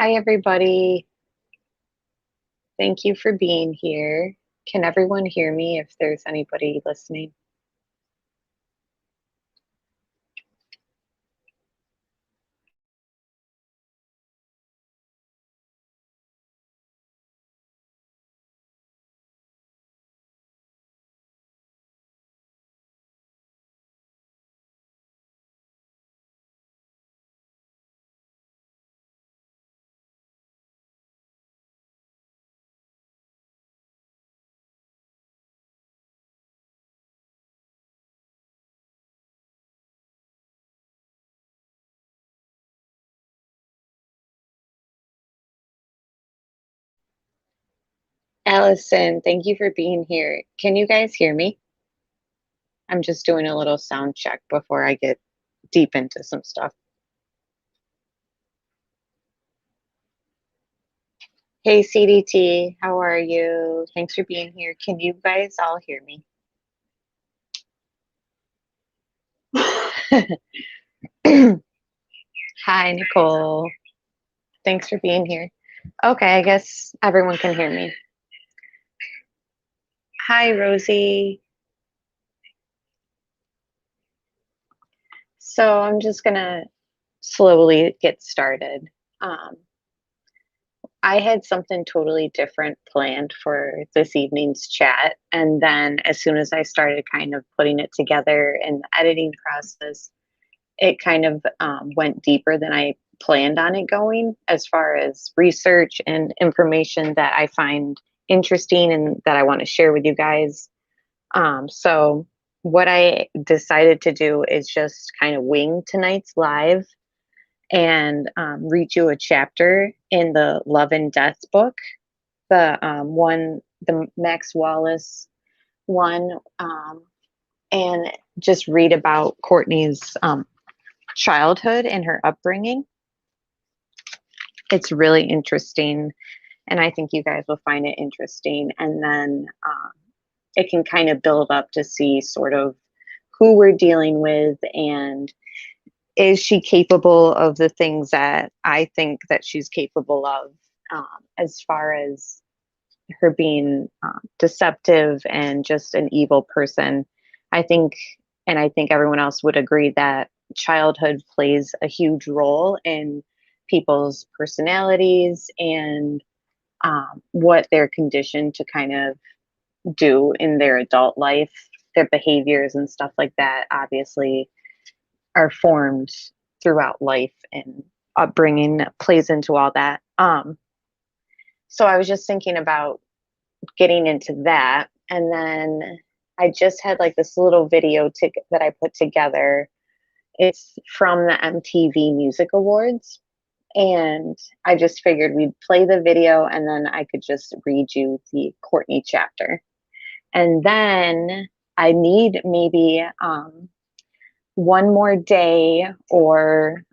Hi, everybody. Thank you for being here. Can everyone hear me if there's anybody listening? Allison, thank you for being here. Can you guys hear me? I'm just doing a little sound check before I get deep into some stuff. Hey, CDT, how are you? Thanks for being here. Can you guys all hear me? Hi, Nicole. Thanks for being here. Okay, I guess everyone can hear me. Hi, Rosie. So I'm just gonna slowly get started. Um, I had something totally different planned for this evening's chat. And then as soon as I started kind of putting it together in the editing process, it kind of went deeper than I planned on it going as far as research and information that I find interesting and that I want to share with you guys. So, what I decided to do is just kind of wing tonight's live and read you a chapter in the Love and Death book, the Max Wallace one, and just read about Courtney's childhood and her upbringing. It's really interesting, and I think you guys will find it interesting. And then it can kind of build up to see sort of who we're dealing with and is she capable of the things that I think that she's capable of, as far as her being deceptive and just an evil person. I think, and I think everyone else would agree that childhood plays a huge role in people's personalities and what they're conditioned to kind of do in their adult life. Their behaviors and stuff like that obviously are formed throughout life, and upbringing plays into all that. So I was just thinking about getting into that. And then I just had like this little video that I put together. It's from the MTV Music Awards. And I just figured we'd play the video and then I could just read you the Courtney chapter. And then I need maybe one more day or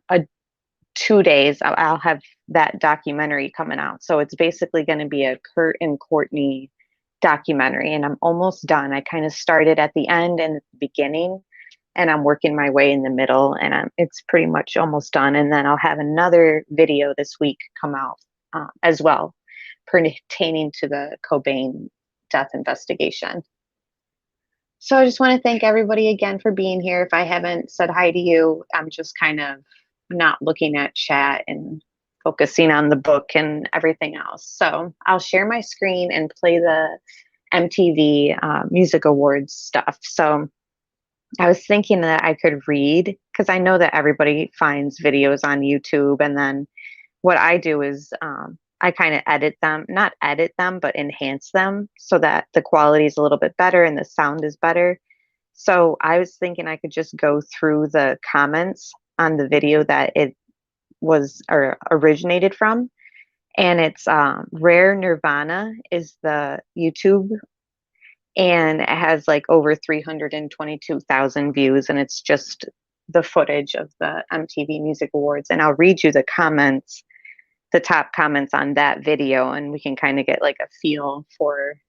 2 days. I'll have that documentary coming out. So it's basically going to be a Kurt and Courtney documentary, and I'm almost done. I kind of started at the end and at the beginning, and I'm working my way in the middle, and it's pretty much almost done. And then I'll have another video this week come out as well, pertaining to the Cobain death investigation. So I just want to thank everybody again for being here. If I haven't said hi to you, I'm just kind of not looking at chat and focusing on the book and everything else. So I'll share my screen and play the MTV Music Awards stuff. So I was thinking that I could read, because I know that everybody finds videos on YouTube. And then what I do is I kind of edit them, not edit them, but enhance them so that the quality is a little bit better and the sound is better. So I was thinking I could just go through the comments on the video that it was or originated from. And it's Rare Nirvana is the YouTube, and it has like over 322,000 views, and it's just the footage of the MTV Music Awards. And I'll read you the comments, the top comments on that video, and we can kind of get like a feel for,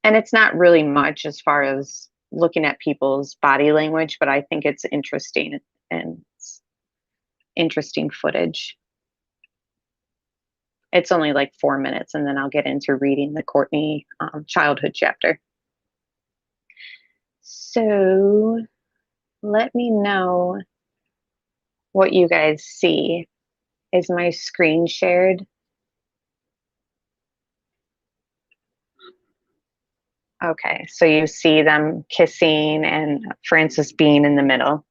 and it's not really much as far as looking at people's body language, but I think it's interesting and it's interesting footage. It's only like 4 minutes, and then I'll get into reading the Courtney childhood chapter. So let me know what you guys see. Is my screen shared? Okay, so you see them kissing and Frances being in the middle.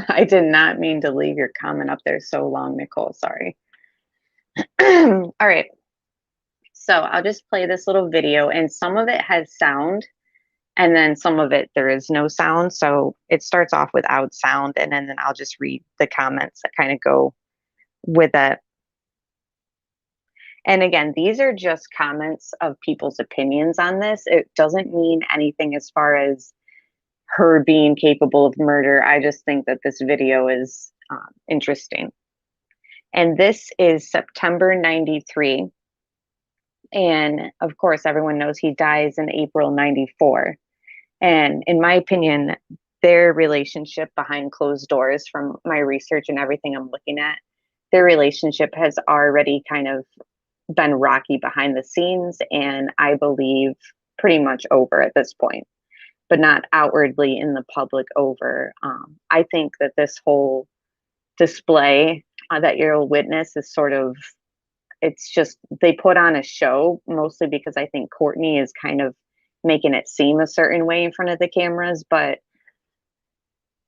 I did not mean to leave your comment up there so long, Nicole. Sorry. All right. So I'll just play this little video, and some of it has sound, and then some of it there is no sound. So it starts off without sound, and then I'll just read the comments that kind of go with it. And again, these are just comments of people's opinions on this. It doesn't mean anything as far as her being capable of murder. I just think that this video is interesting. And this is September 93. And of course, everyone knows he dies in April 94. And in my opinion, their relationship behind closed doors, from my research and everything I'm looking at, their relationship has already kind of been rocky behind the scenes, and I believe pretty much over at this point, but not outwardly in the public over. I think that this whole display that you'll witness is sort of, it's just, they put on a show, mostly because I think Courtney is kind of making it seem a certain way in front of the cameras, but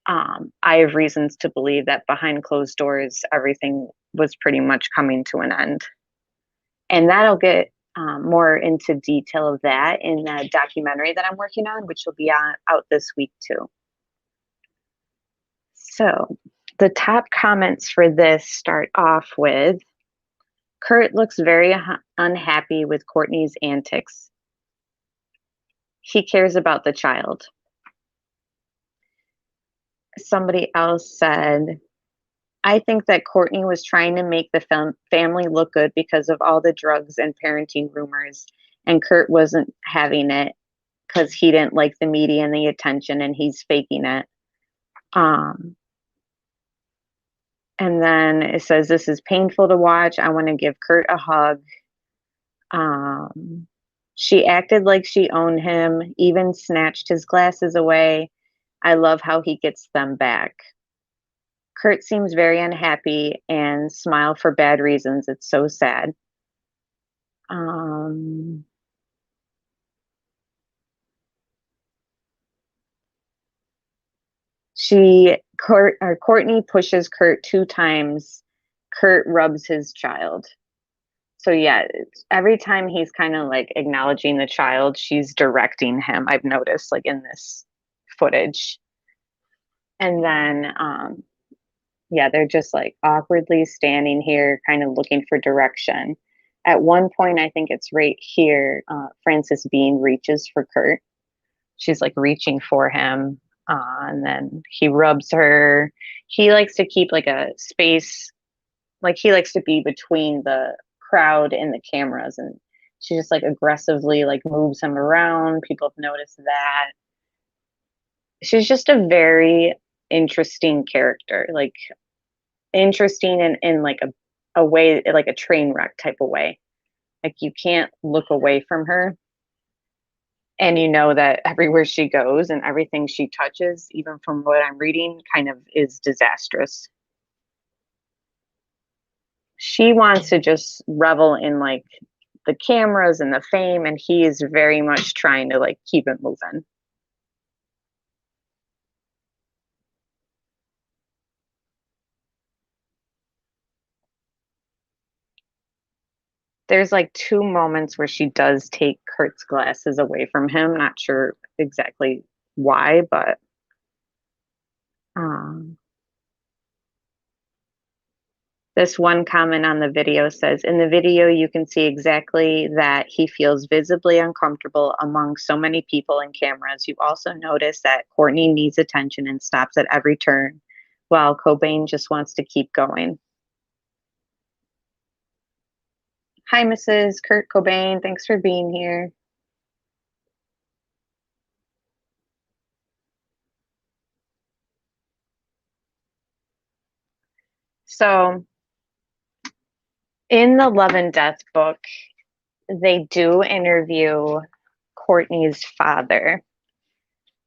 I have reasons to believe that behind closed doors, everything was pretty much coming to an end. And that'll get more into detail of that in the documentary that I'm working on, which will be out this week too. So the top comments for this start off with, Kurt looks very unhappy with Courtney's antics. He cares about the child. Somebody else said, I think that Courtney was trying to make the family look good because of all the drugs and parenting rumors, and Kurt wasn't having it because he didn't like the media and the attention, and he's faking it. And then it says, this is painful to watch. I want to give Kurt a hug. She acted like she owned him, even snatched his glasses away. I love how he gets them back. Kurt seems very unhappy and smile for bad reasons. It's so sad. Courtney pushes Kurt 2 times. Kurt rubs his child. So yeah, every time he's kind of like acknowledging the child, she's directing him. I've noticed, like, in this footage. And then yeah, they're just like awkwardly standing here, kind of looking for direction. At one point, I think it's right here, Frances Bean reaches for Kurt. She's like reaching for him, and then he rubs her. He likes to keep like a space, like he likes to be between the crowd and the cameras, and she just like aggressively like moves him around. People have noticed that. She's just a very interesting character, like interesting in like a way, like a train wreck type of way. Like you can't look away from her. And you know that everywhere she goes and everything she touches, even from what I'm reading, kind of is disastrous. She wants to just revel in like the cameras and the fame, and he is very much trying to like keep it moving. There's like 2 moments where she does take Kurt's glasses away from him. Not sure exactly why, but this one comment on the video says, in the video, you can see exactly that he feels visibly uncomfortable among so many people and cameras. You also notice that Courtney needs attention and stops at every turn, while Cobain just wants to keep going. Hi, Mrs. Kurtcobain. Thanks for being here. So In the Love and Death book, they do interview Courtney's father.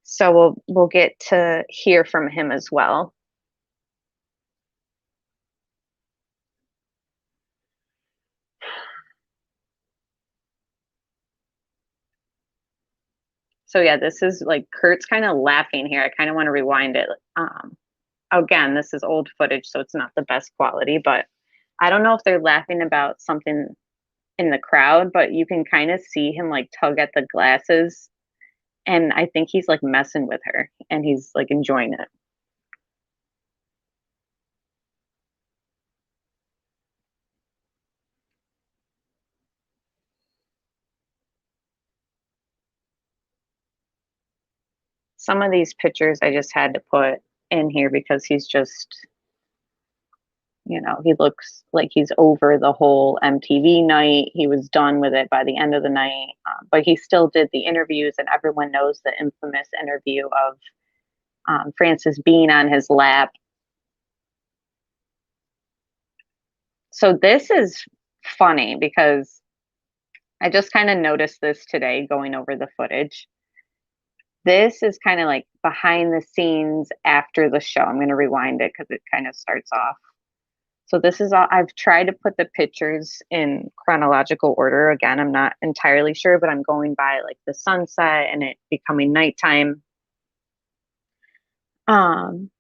So we'll get to hear from him as well. So yeah, this is like Kurt's kind of laughing here. I kind of want to rewind it. Again, this is old footage, so it's not the best quality, but I don't know if they're laughing about something in the crowd, but you can kind of see him like tug at the glasses. And I think he's like messing with her and he's like enjoying it. Some of these pictures I just had to put in here because he's just, he looks like he's over the whole MTV night. He was done with it by the end of the night, but he still did the interviews, and everyone knows the infamous interview of Frances being on his lap. So this is funny because I just kind of noticed this today going over the footage. This is kind of like behind the scenes after the show. I'm going to rewind it because it kind of starts off. So this is all I've tried to put the pictures in chronological order. Again, I'm not entirely sure, but I'm going by like the sunset and it becoming nighttime. Um,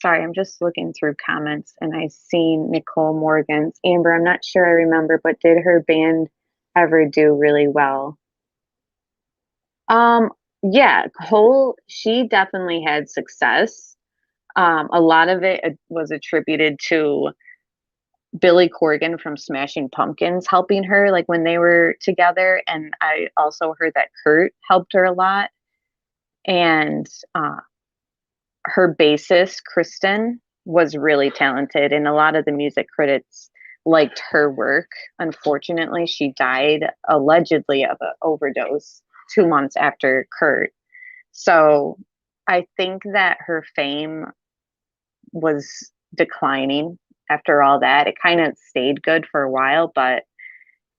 sorry, I'm just looking through comments and I seen Nicole Morgan's Amber. I'm not sure I remember, but did her band ever do really well? Um, yeah, Cole, she definitely had success. A lot of it was attributed to Billy Corgan from Smashing Pumpkins helping her like when they were together, and I also heard that Kurt helped her a lot. And her bassist Kristen was really talented, and a lot of the music critics liked her work. Unfortunately, she died allegedly of an overdose 2 months after Kurt. So I think that her fame was declining after all that. It kind of stayed good for a while, but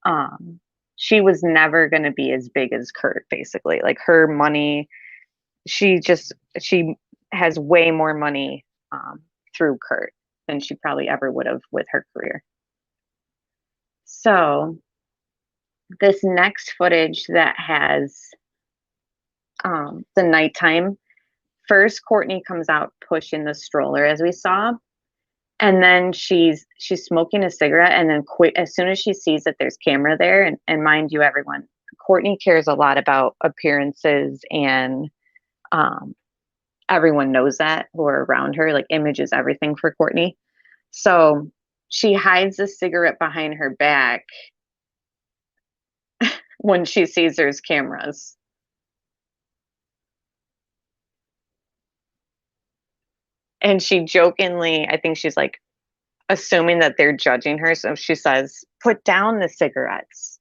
um she was never going to be as big as Kurt basically. Like her money, she has way more money through Kurt than she probably ever would have with her career. So, this next footage that has the nighttime, first Courtney comes out pushing the stroller as we saw, and then she's smoking a cigarette, and then quick as soon as she sees that there's camera there, and mind you everyone, Courtney cares a lot about appearances, and um, everyone knows that who are around her, like image is everything for Courtney. So she hides the cigarette behind her back when she sees there's cameras. And she jokingly, I think she's like assuming that they're judging her. So she says, "Put down the cigarettes,"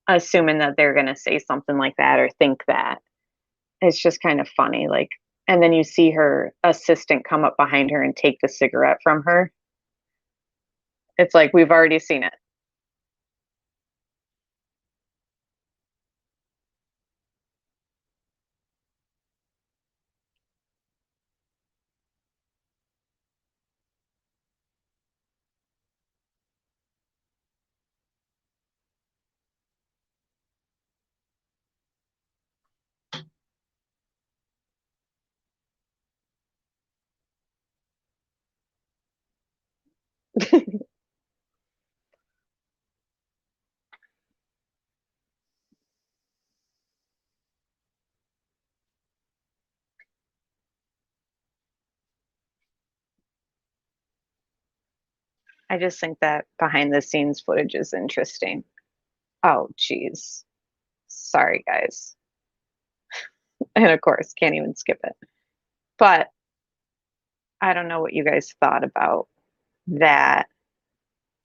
assuming that they're going to say something like that or think that. It's just kind of funny. Like, and then you see her assistant come up behind her and take the cigarette from her. It's like, we've already seen it. I just think that behind the scenes footage is interesting. Oh, geez. Sorry, guys. And of course, can't even skip it. But I don't know what you guys thought about that.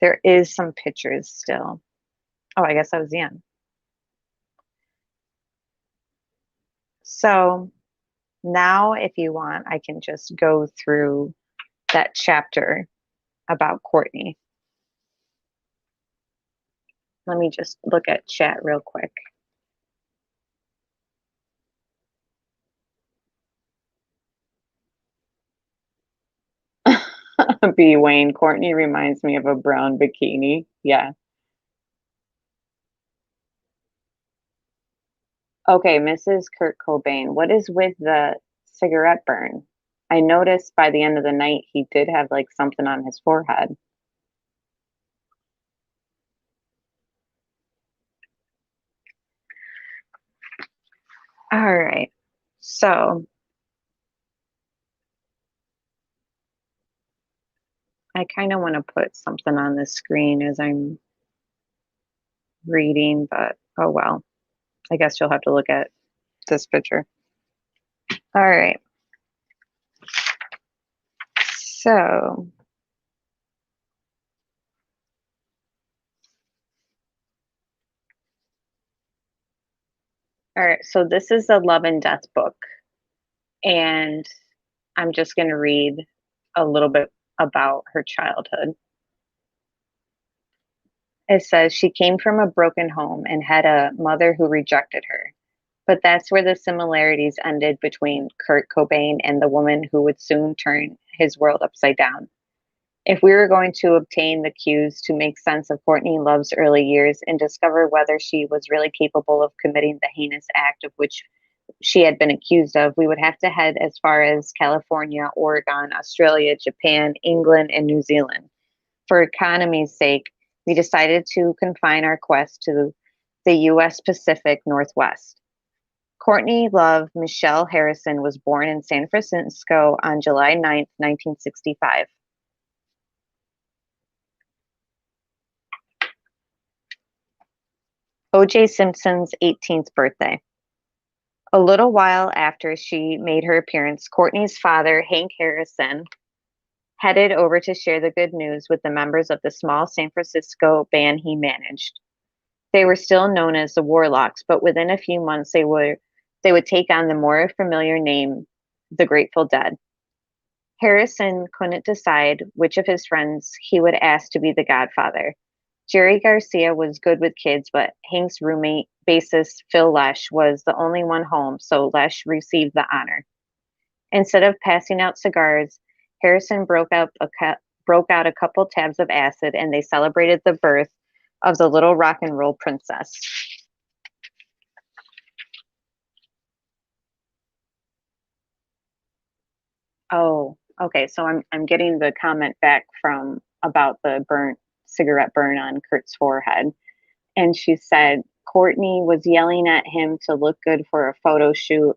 There is some pictures still. Oh, I guess that was the end. So now, if you want, I can just go through that chapter about Courtney. Let me just look at chat real quick. B. Wayne, Courtney reminds me of a brown bikini. Yeah. Okay, Mrs. Kurtcobain, what is with the cigarette burn? I noticed by the end of the night he did have like something on his forehead. All right. So I kind of want to put something on the screen as I'm reading, but oh well. I guess you'll have to look at this picture. All right. So, all right. So this is a love and death book, and I'm just going to read a little bit about her childhood. It says she came from a broken home and had a mother who rejected her. But that's where the similarities ended between Kurt Cobain and the woman who would soon turn his world upside down. If we were going to obtain the cues to make sense of Courtney Love's early years and discover whether she was really capable of committing the heinous act of which she had been accused of, we would have to head as far as California, Oregon, Australia, Japan, England, and New Zealand. For economy's sake, we decided to confine our quest to the U.S. Pacific Northwest. Courtney Love Michelle Harrison was born in San Francisco on July 9th, 1965. O.J. Simpson's 18th birthday. A little while after she made her appearance, Courtney's father, Hank Harrison, headed over to share the good news with the members of the small San Francisco band he managed. They were still known as the Warlocks, but within a few months they would take on the more familiar name, the Grateful Dead. Harrison couldn't decide which of his friends he would ask to be the godfather. Jerry Garcia was good with kids, but Hank's roommate, bassist Phil Lesh, was the only one home, so Lesh received the honor. Instead of passing out cigars, Harrison broke out a couple tabs of acid, and they celebrated the birth of the little rock and roll princess. Oh, okay. So I'm getting the comment back from about the burnt cigarette burn on Kurt's forehead. And she said Courtney was yelling at him to look good for a photo shoot,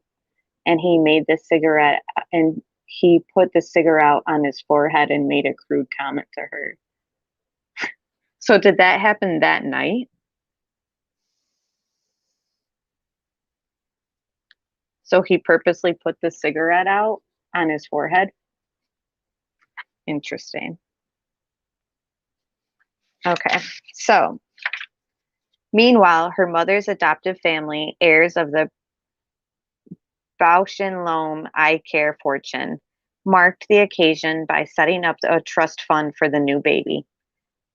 and he made the cigarette and he put the cigarette on his forehead and made a crude comment to her. So did that happen that night? So he purposely put the cigarette out on his forehead? Interesting. Okay. So meanwhile, her mother's adoptive family, heirs of the Bausch and Lomb eye care fortune, marked the occasion by setting up a trust fund for the new baby.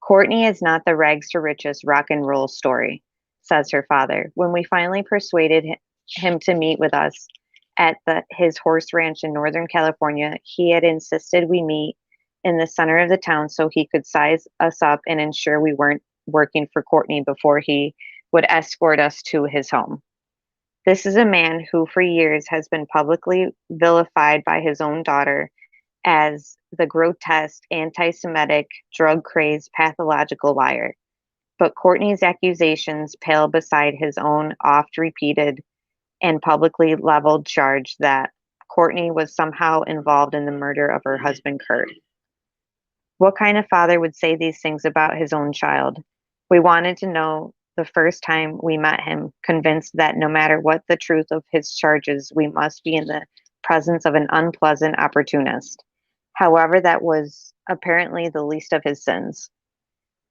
Courtney is not the rags to riches rock and roll story, says her father. When we finally persuaded him to meet with us at his horse ranch in Northern California, he had insisted we meet in the center of the town so he could size us up and ensure we weren't working for Courtney before he would escort us to his home. This is a man who, for years, has been publicly vilified by his own daughter as the grotesque, anti Semitic, drug crazed, pathological liar. But Courtney's accusations pale beside his own oft repeated and publicly leveled charge that Courtney was somehow involved in the murder of her husband, Kurt. What kind of father would say these things about his own child? We wanted to know the first time we met him, convinced that no matter what the truth of his charges, we must be in the presence of an unpleasant opportunist. However, that was apparently the least of his sins.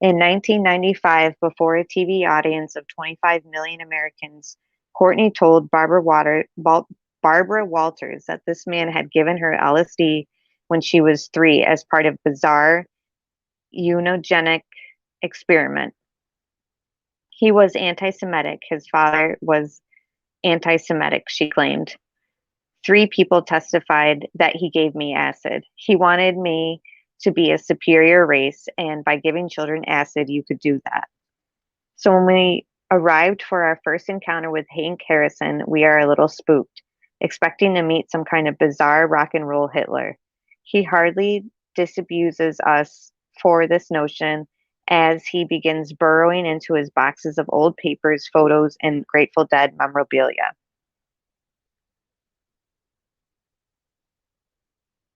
In 1995, before a TV audience of 25 million Americans, Courtney told Barbara Walters that this man had given her LSD when she was 3 as part of bizarre eugenic experiment. He was anti Semitic. His father was anti Semitic, she claimed. 3 people testified that he gave me acid. He wanted me to be a superior race, and by giving children acid, you could do that. So when we arrived for our first encounter with Hank Harrison, we are a little spooked, expecting to meet some kind of bizarre rock and roll Hitler. He hardly disabuses us for this notion as he begins burrowing into his boxes of old papers, photos, and Grateful Dead memorabilia.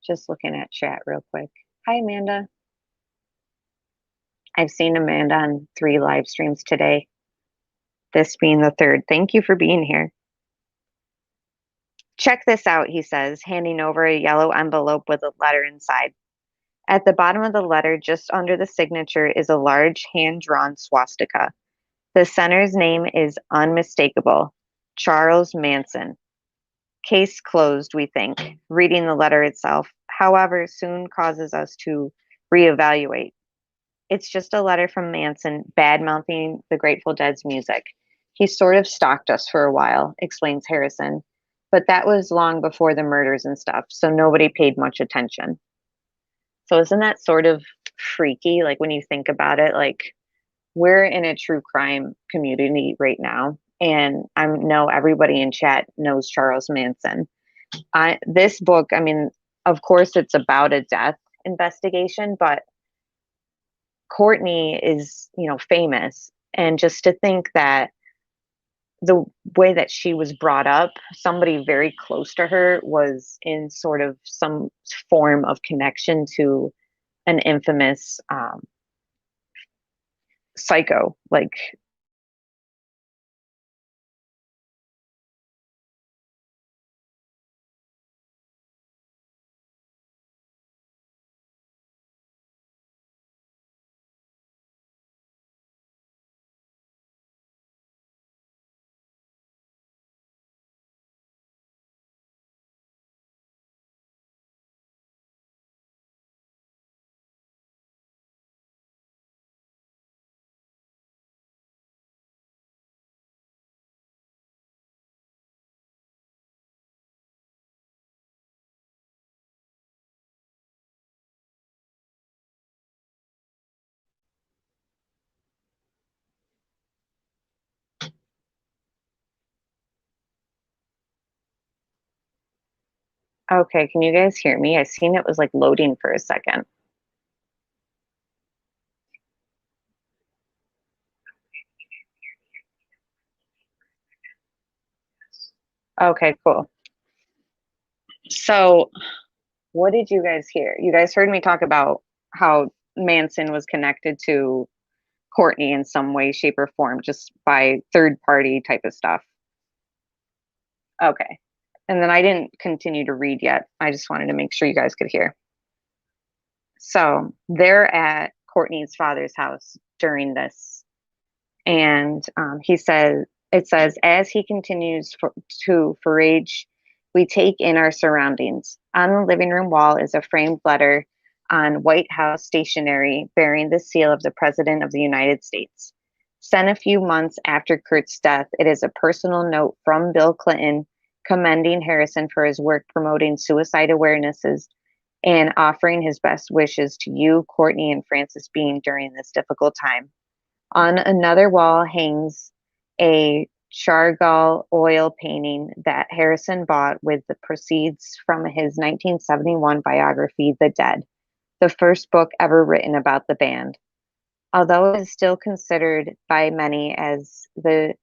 Just looking at chat real quick. Hi, Amanda. I've seen Amanda on 3 live streams today, this being the 3rd. Thank you for being here. Check this out, he says, handing over a yellow envelope with a letter inside. At the bottom of the letter, just under the signature, is a large hand-drawn swastika. The center's name is unmistakable, Charles Manson. Case closed, we think. Reading the letter itself, however, soon causes us to reevaluate. It's just a letter from Manson bad-mouthing the Grateful Dead's music. He sort of stalked us for a while, explains Harrison, but that was long before the murders and stuff, so nobody paid much attention. So isn't that sort of freaky? Like when you think about it, like we're in a true crime community right now, and I know everybody in chat knows Charles Manson. This book, I mean, of course, it's about a death investigation, but Courtney is, famous. And just to think that the way that she was brought up, somebody very close to her was in sort of some form of connection to an infamous psycho. Like, okay, can you guys hear me? I seen it was like loading for a second. Okay, cool. So, what did you guys hear? You guys heard me talk about how Manson was connected to Courtney in some way, shape, or form, just by third party type of stuff. Okay. And then I didn't continue to read yet. I just wanted to make sure you guys could hear. So they're at Courtney's father's house during this. And it says, as he continues to forage, we take in our surroundings. On the living room wall is a framed letter on White House stationery bearing the seal of the President of the United States. Sent a few months after Kurt's death, it is a personal note from Bill Clinton commending Harrison for his work promoting suicide awarenesses and offering his best wishes to you, Courtney, and Francis Bean during this difficult time. On another wall hangs a charcoal oil painting that Harrison bought with the proceeds from his 1971 biography, The Dead, the first book ever written about the band. Although it is still considered by many as the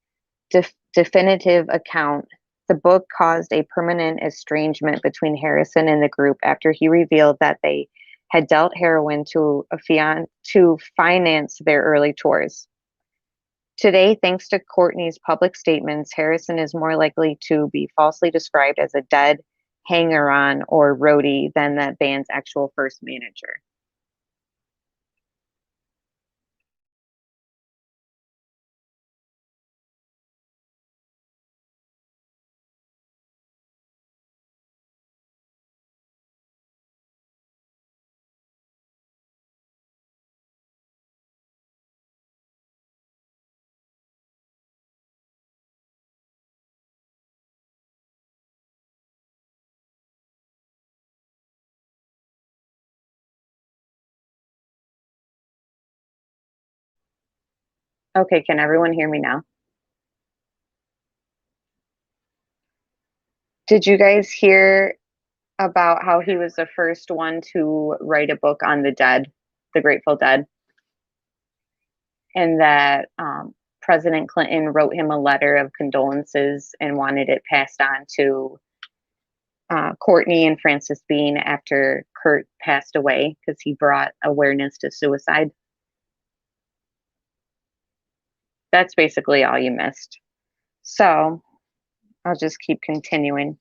definitive account, the book caused a permanent estrangement between Harrison and the group after he revealed that they had dealt heroin to finance their early tours. Today, thanks to Courtney's public statements, Harrison is more likely to be falsely described as a dead hanger-on or roadie than that band's actual first manager. Okay, can everyone hear me now? Did you guys hear about how he was the first one to write a book on the dead, the Grateful Dead, and that President Clinton wrote him a letter of condolences and wanted it passed on to Courtney and Francis Bean after Kurt passed away because he brought awareness to suicide. That's basically all you missed. So I'll just keep continuing.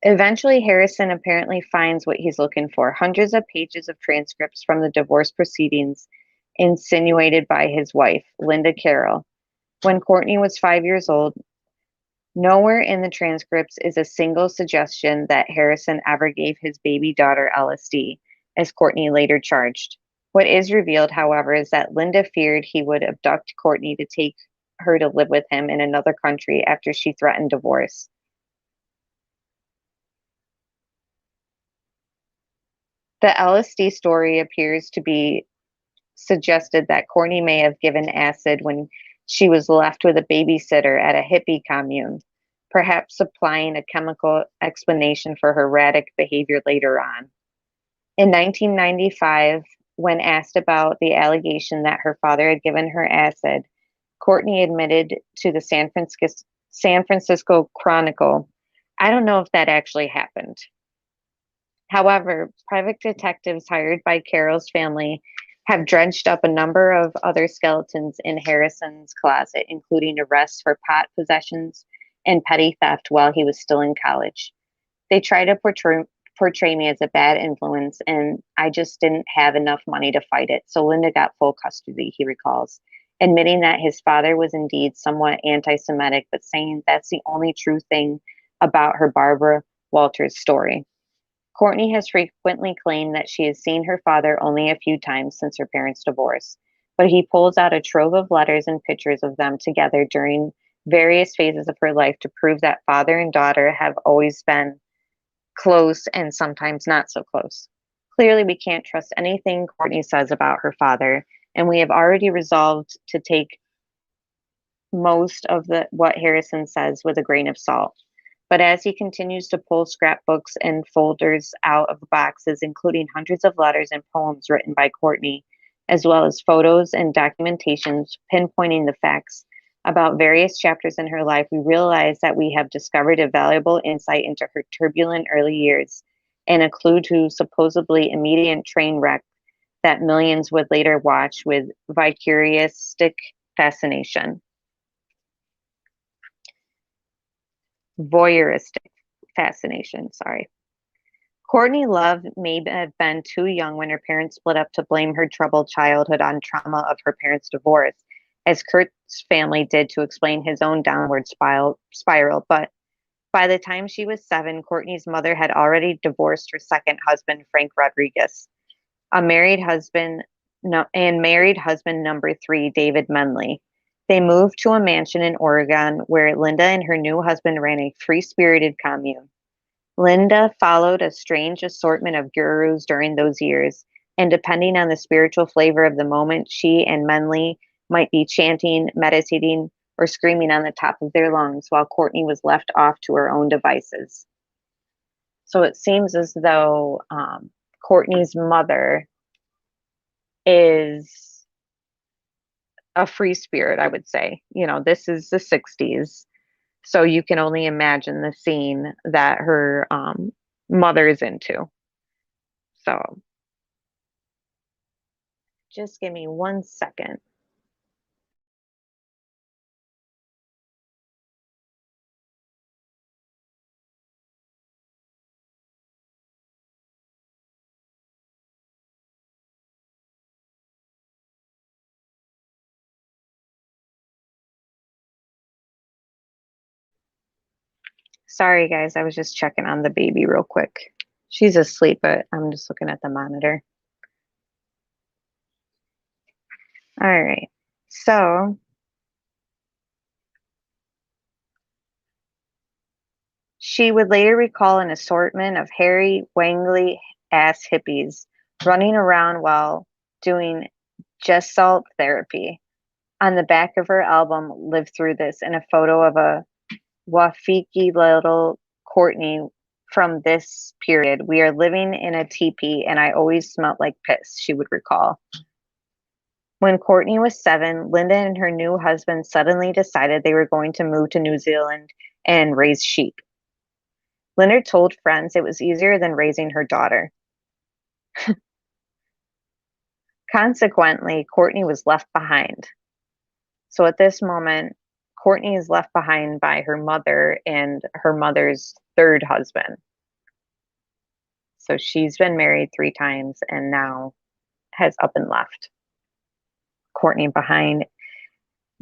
Eventually, Harrison apparently finds what he's looking for: hundreds of pages of transcripts from the divorce proceedings insinuated by his wife, Linda Carroll. When Courtney was 5 years old, nowhere in the transcripts is a single suggestion that Harrison ever gave his baby daughter LSD, as Courtney later charged. What is revealed, however, is that Linda feared he would abduct Courtney to take her to live with him in another country after she threatened divorce. The LSD story appears to be suggested that Courtney may have given acid when she was left with a babysitter at a hippie commune, perhaps supplying a chemical explanation for her erratic behavior later on. In 1995, when asked about the allegation that her father had given her acid, Courtney admitted to the San Francisco Chronicle, "I don't know if that actually happened." However, private detectives hired by Carol's family have dredged up a number of other skeletons in Harrison's closet, including arrests for pot possessions and petty theft while he was still in college. They try to portray me as a bad influence, and I just didn't have enough money to fight it. So Linda got full custody, he recalls, admitting that his father was indeed somewhat anti Semitic, but saying that's the only true thing about her Barbara Walters story. Courtney has frequently claimed that she has seen her father only a few times since her parents' divorce, but he pulls out a trove of letters and pictures of them together during various phases of her life to prove that father and daughter have always been close and sometimes not so close. Clearly, we can't trust anything Courtney says about her father, and we have already resolved to take most of the what Harrison says with a grain of salt. But as he continues to pull scrapbooks and folders out of the boxes, including hundreds of letters and poems written by Courtney, as well as photos and documentations pinpointing the facts about various chapters in her life, we realize that we have discovered a valuable insight into her turbulent early years and a clue to supposedly immediate train wreck that millions would later watch with voyeuristic fascination. Voyeuristic fascination, sorry. Courtney Love may have been too young when her parents split up to blame her troubled childhood on trauma of her parents' divorce, as Kurt's family did to explain his own downward spiral. But by the time she was 7, Courtney's mother had already divorced her second husband, Frank Rodriguez, a married husband, no, and married husband number 3, David Menley. They moved to a mansion in Oregon where Linda and her new husband ran a free spirited commune. Linda followed a strange assortment of gurus during those years, and depending on the spiritual flavor of the moment, she and Menley might be chanting, meditating, or screaming on the top of their lungs while Courtney was left off to her own devices. So it seems as though Courtney's mother is a free spirit, I would say. You know, this is the 60s. So you can only imagine the scene that her mother is into. So just give me 1 second. Sorry, guys. I was just checking on the baby real quick. She's asleep, but I'm just looking at the monitor. All right. So she would later recall an assortment of hairy, wangly ass hippies running around while doing gestalt therapy. On the back of her album, Live Through This, and a photo of a Wafiki little Courtney from this period. We are living in a teepee, and I always smelt like piss, she would recall. When Courtney was 7, Linda and her new husband suddenly decided they were going to move to New Zealand and raise sheep. Linda told friends it was easier than raising her daughter. Consequently, Courtney was left behind. So at this moment, Courtney is left behind by her mother and her mother's third husband. So she's been married 3 times and now has up and left Courtney behind.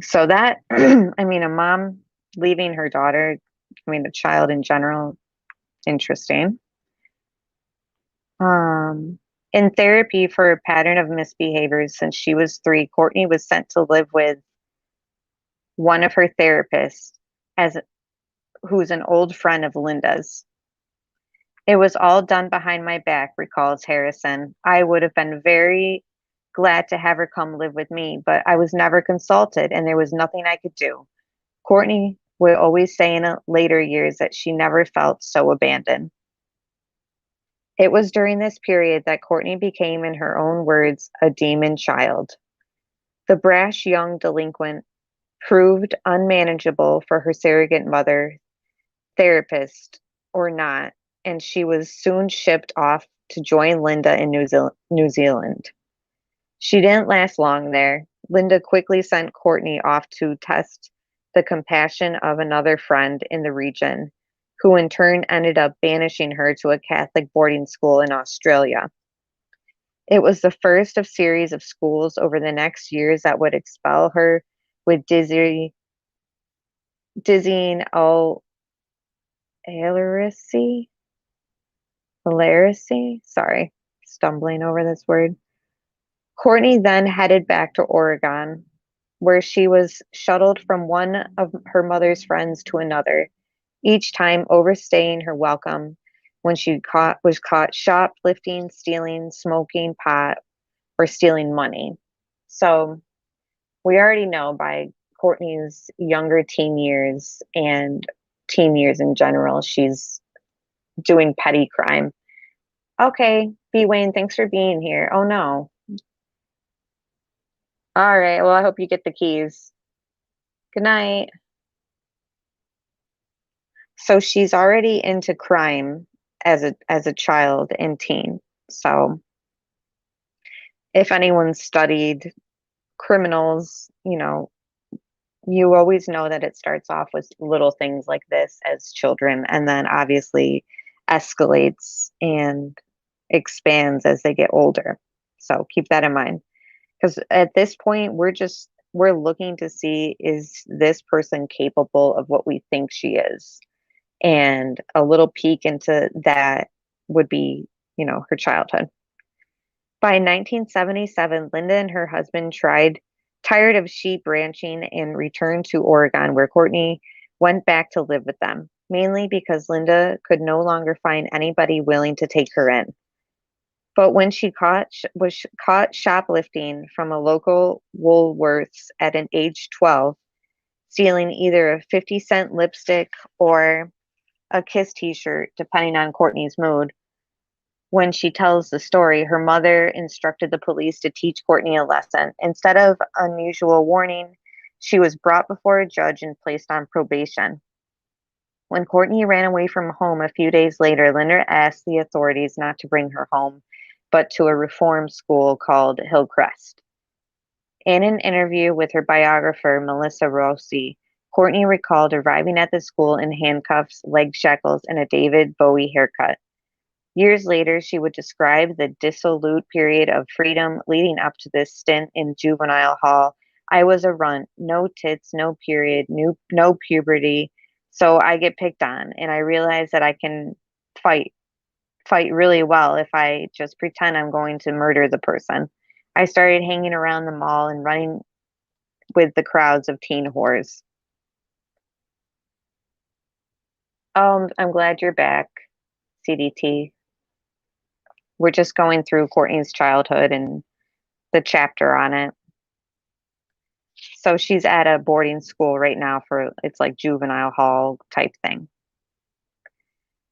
So that, I mean, a mom leaving her daughter, I mean, a child in general, interesting. In therapy for a pattern of misbehaviors since she was 3, Courtney was sent to live with one of her therapists as who's an old friend of Linda's. It was all done behind my back, recalls Harrison. I would have been very glad to have her come live with me, but I was never consulted and there was nothing I could do. Courtney would always say in later years that she never felt so abandoned. It was during this period that Courtney became, in her own words, a demon child. The brash young delinquent proved unmanageable for her surrogate mother, therapist or not, and she was soon shipped off to join Linda in New Zealand. She didn't last long there. Linda quickly sent Courtney off to test the compassion of another friend in the region, who in turn ended up banishing her to a Catholic boarding school in Australia. It was the first of series of schools over the next years that would expel her with dizzying hilaricy. Sorry, stumbling over this word. Courtney then headed back to Oregon, where she was shuttled from one of her mother's friends to another, each time overstaying her welcome when she was caught shoplifting, stealing, smoking pot, or stealing money. So we already know by Courtney's younger teen years and teen years in general, she's doing petty crime. Okay, B. Wayne, thanks for being here. Oh no. All right, well, I hope you get the keys. Good night. So she's already into crime as a child and teen. So if anyone studied criminals, you always know that it starts off with little things like this as children and then obviously escalates and expands as they get older. So keep that in mind. Because at this point, we're looking to see, is this person capable of what we think she is? And a little peek into that would be, her childhood. By 1977, Linda and her husband tired of sheep ranching and returned to Oregon, where Courtney went back to live with them, mainly because Linda could no longer find anybody willing to take her in. But when she was caught shoplifting from a local Woolworths at an age 12, stealing either a 50-cent lipstick or a Kiss t-shirt, depending on Courtney's mood. When she tells the story, her mother instructed the police to teach Courtney a lesson. Instead of unusual warning, she was brought before a judge and placed on probation. When Courtney ran away from home a few days later, Linda asked the authorities not to bring her home, but to a reform school called Hillcrest. In an interview with her biographer, Melissa Rossi, Courtney recalled arriving at the school in handcuffs, leg shackles, and a David Bowie haircut. Years later, she would describe the dissolute period of freedom leading up to this stint in juvenile hall. I was a runt, no tits, no period, no puberty, so I get picked on, and I realize that I can fight really well if I just pretend I'm going to murder the person. I started hanging around the mall and running with the crowds of teen whores. Oh, I'm glad you're back, CDT. We're just going through Courtney's childhood and the chapter on it. So she's at a boarding school right now for it's like juvenile hall type thing.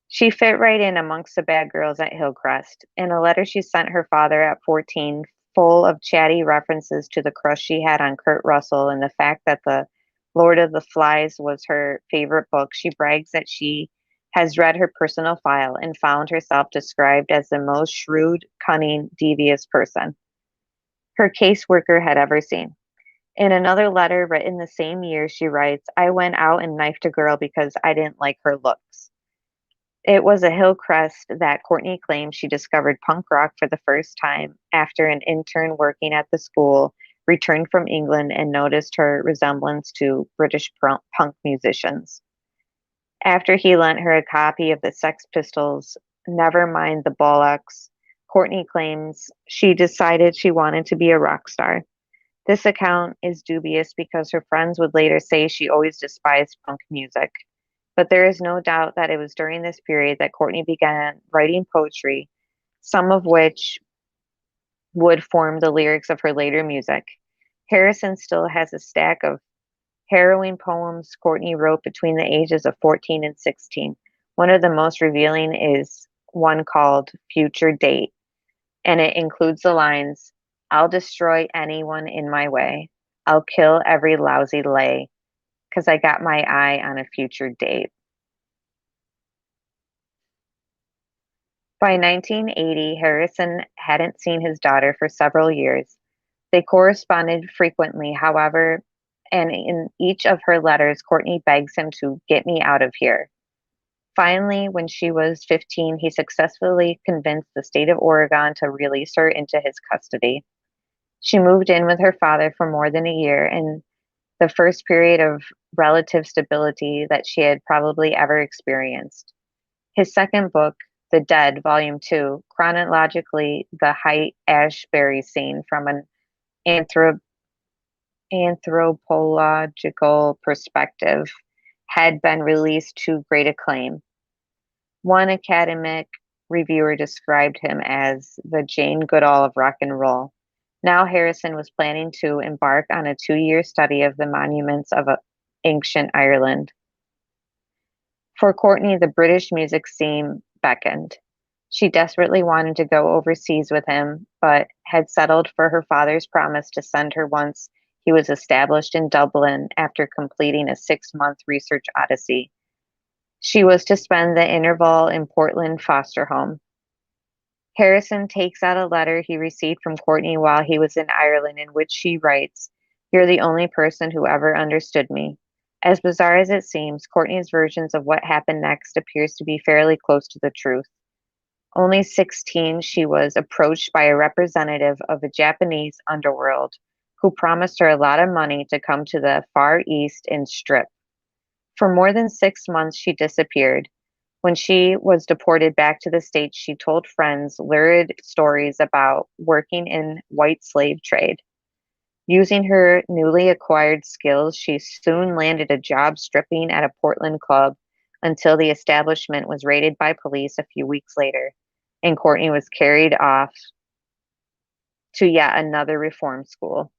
She fit right in amongst the bad girls at Hillcrest. In a letter she sent her father at 14, full of chatty references to the crush she had on Kurt Russell and the fact that The Lord of the Flies was her favorite book, she brags that she has read her personal file and found herself described as the most shrewd, cunning, devious person her caseworker had ever seen. In another letter written the same year, she writes, I went out and knifed a girl because I didn't like her looks. It was a Hillcrest that Courtney claims she discovered punk rock for the first time after an intern working at the school returned from England and noticed her resemblance to British punk musicians. After he lent her a copy of the Sex Pistols' Never Mind the Bollocks, Courtney claims she decided she wanted to be a rock star. This account is dubious because her friends would later say she always despised punk music. But there is no doubt that it was during this period that Courtney began writing poetry, some of which would form the lyrics of her later music. Harrison still has a stack of harrowing poems Courtney wrote between the ages of 14 and 16. One of the most revealing is one called Future Date, and it includes the lines, I'll destroy anyone in my way. I'll kill every lousy lay, 'cause I got my eye on a future date. By 1980, Harrison hadn't seen his daughter for several years. They corresponded frequently, however, and in each of her letters, Courtney begs him to get me out of here. Finally, when she was 15, he successfully convinced the state of Oregon to release her into his custody. She moved in with her father for more than a year, and the first period of relative stability that she had probably ever experienced. His second book, The Dead, Volume 2, chronologically the Height Ashbury scene from an anthrop- anthropological perspective, had been released to great acclaim. One academic reviewer described him as the Jane Goodall of rock and roll. Now Harrison was planning to embark on a 2-year study of the monuments of ancient Ireland. For Courtney, the British music scene beckoned. She desperately wanted to go overseas with him, but had settled for her father's promise to send her once he was established in Dublin after completing a 6-month research odyssey. She was to spend the interval in Portland foster home. Harrison takes out a letter he received from Courtney while he was in Ireland, in which she writes, You're the only person who ever understood me. As bizarre as it seems, Courtney's versions of what happened next appears to be fairly close to the truth. Only 16, she was approached by a representative of the Japanese underworld who promised her a lot of money to come to the Far East and strip. For more than 6 months, she disappeared. When she was deported back to the States, she told friends lurid stories about working in white slave trade. Using her newly acquired skills, she soon landed a job stripping at a Portland club until the establishment was raided by police a few weeks later, and Courtney was carried off to yet another reform school.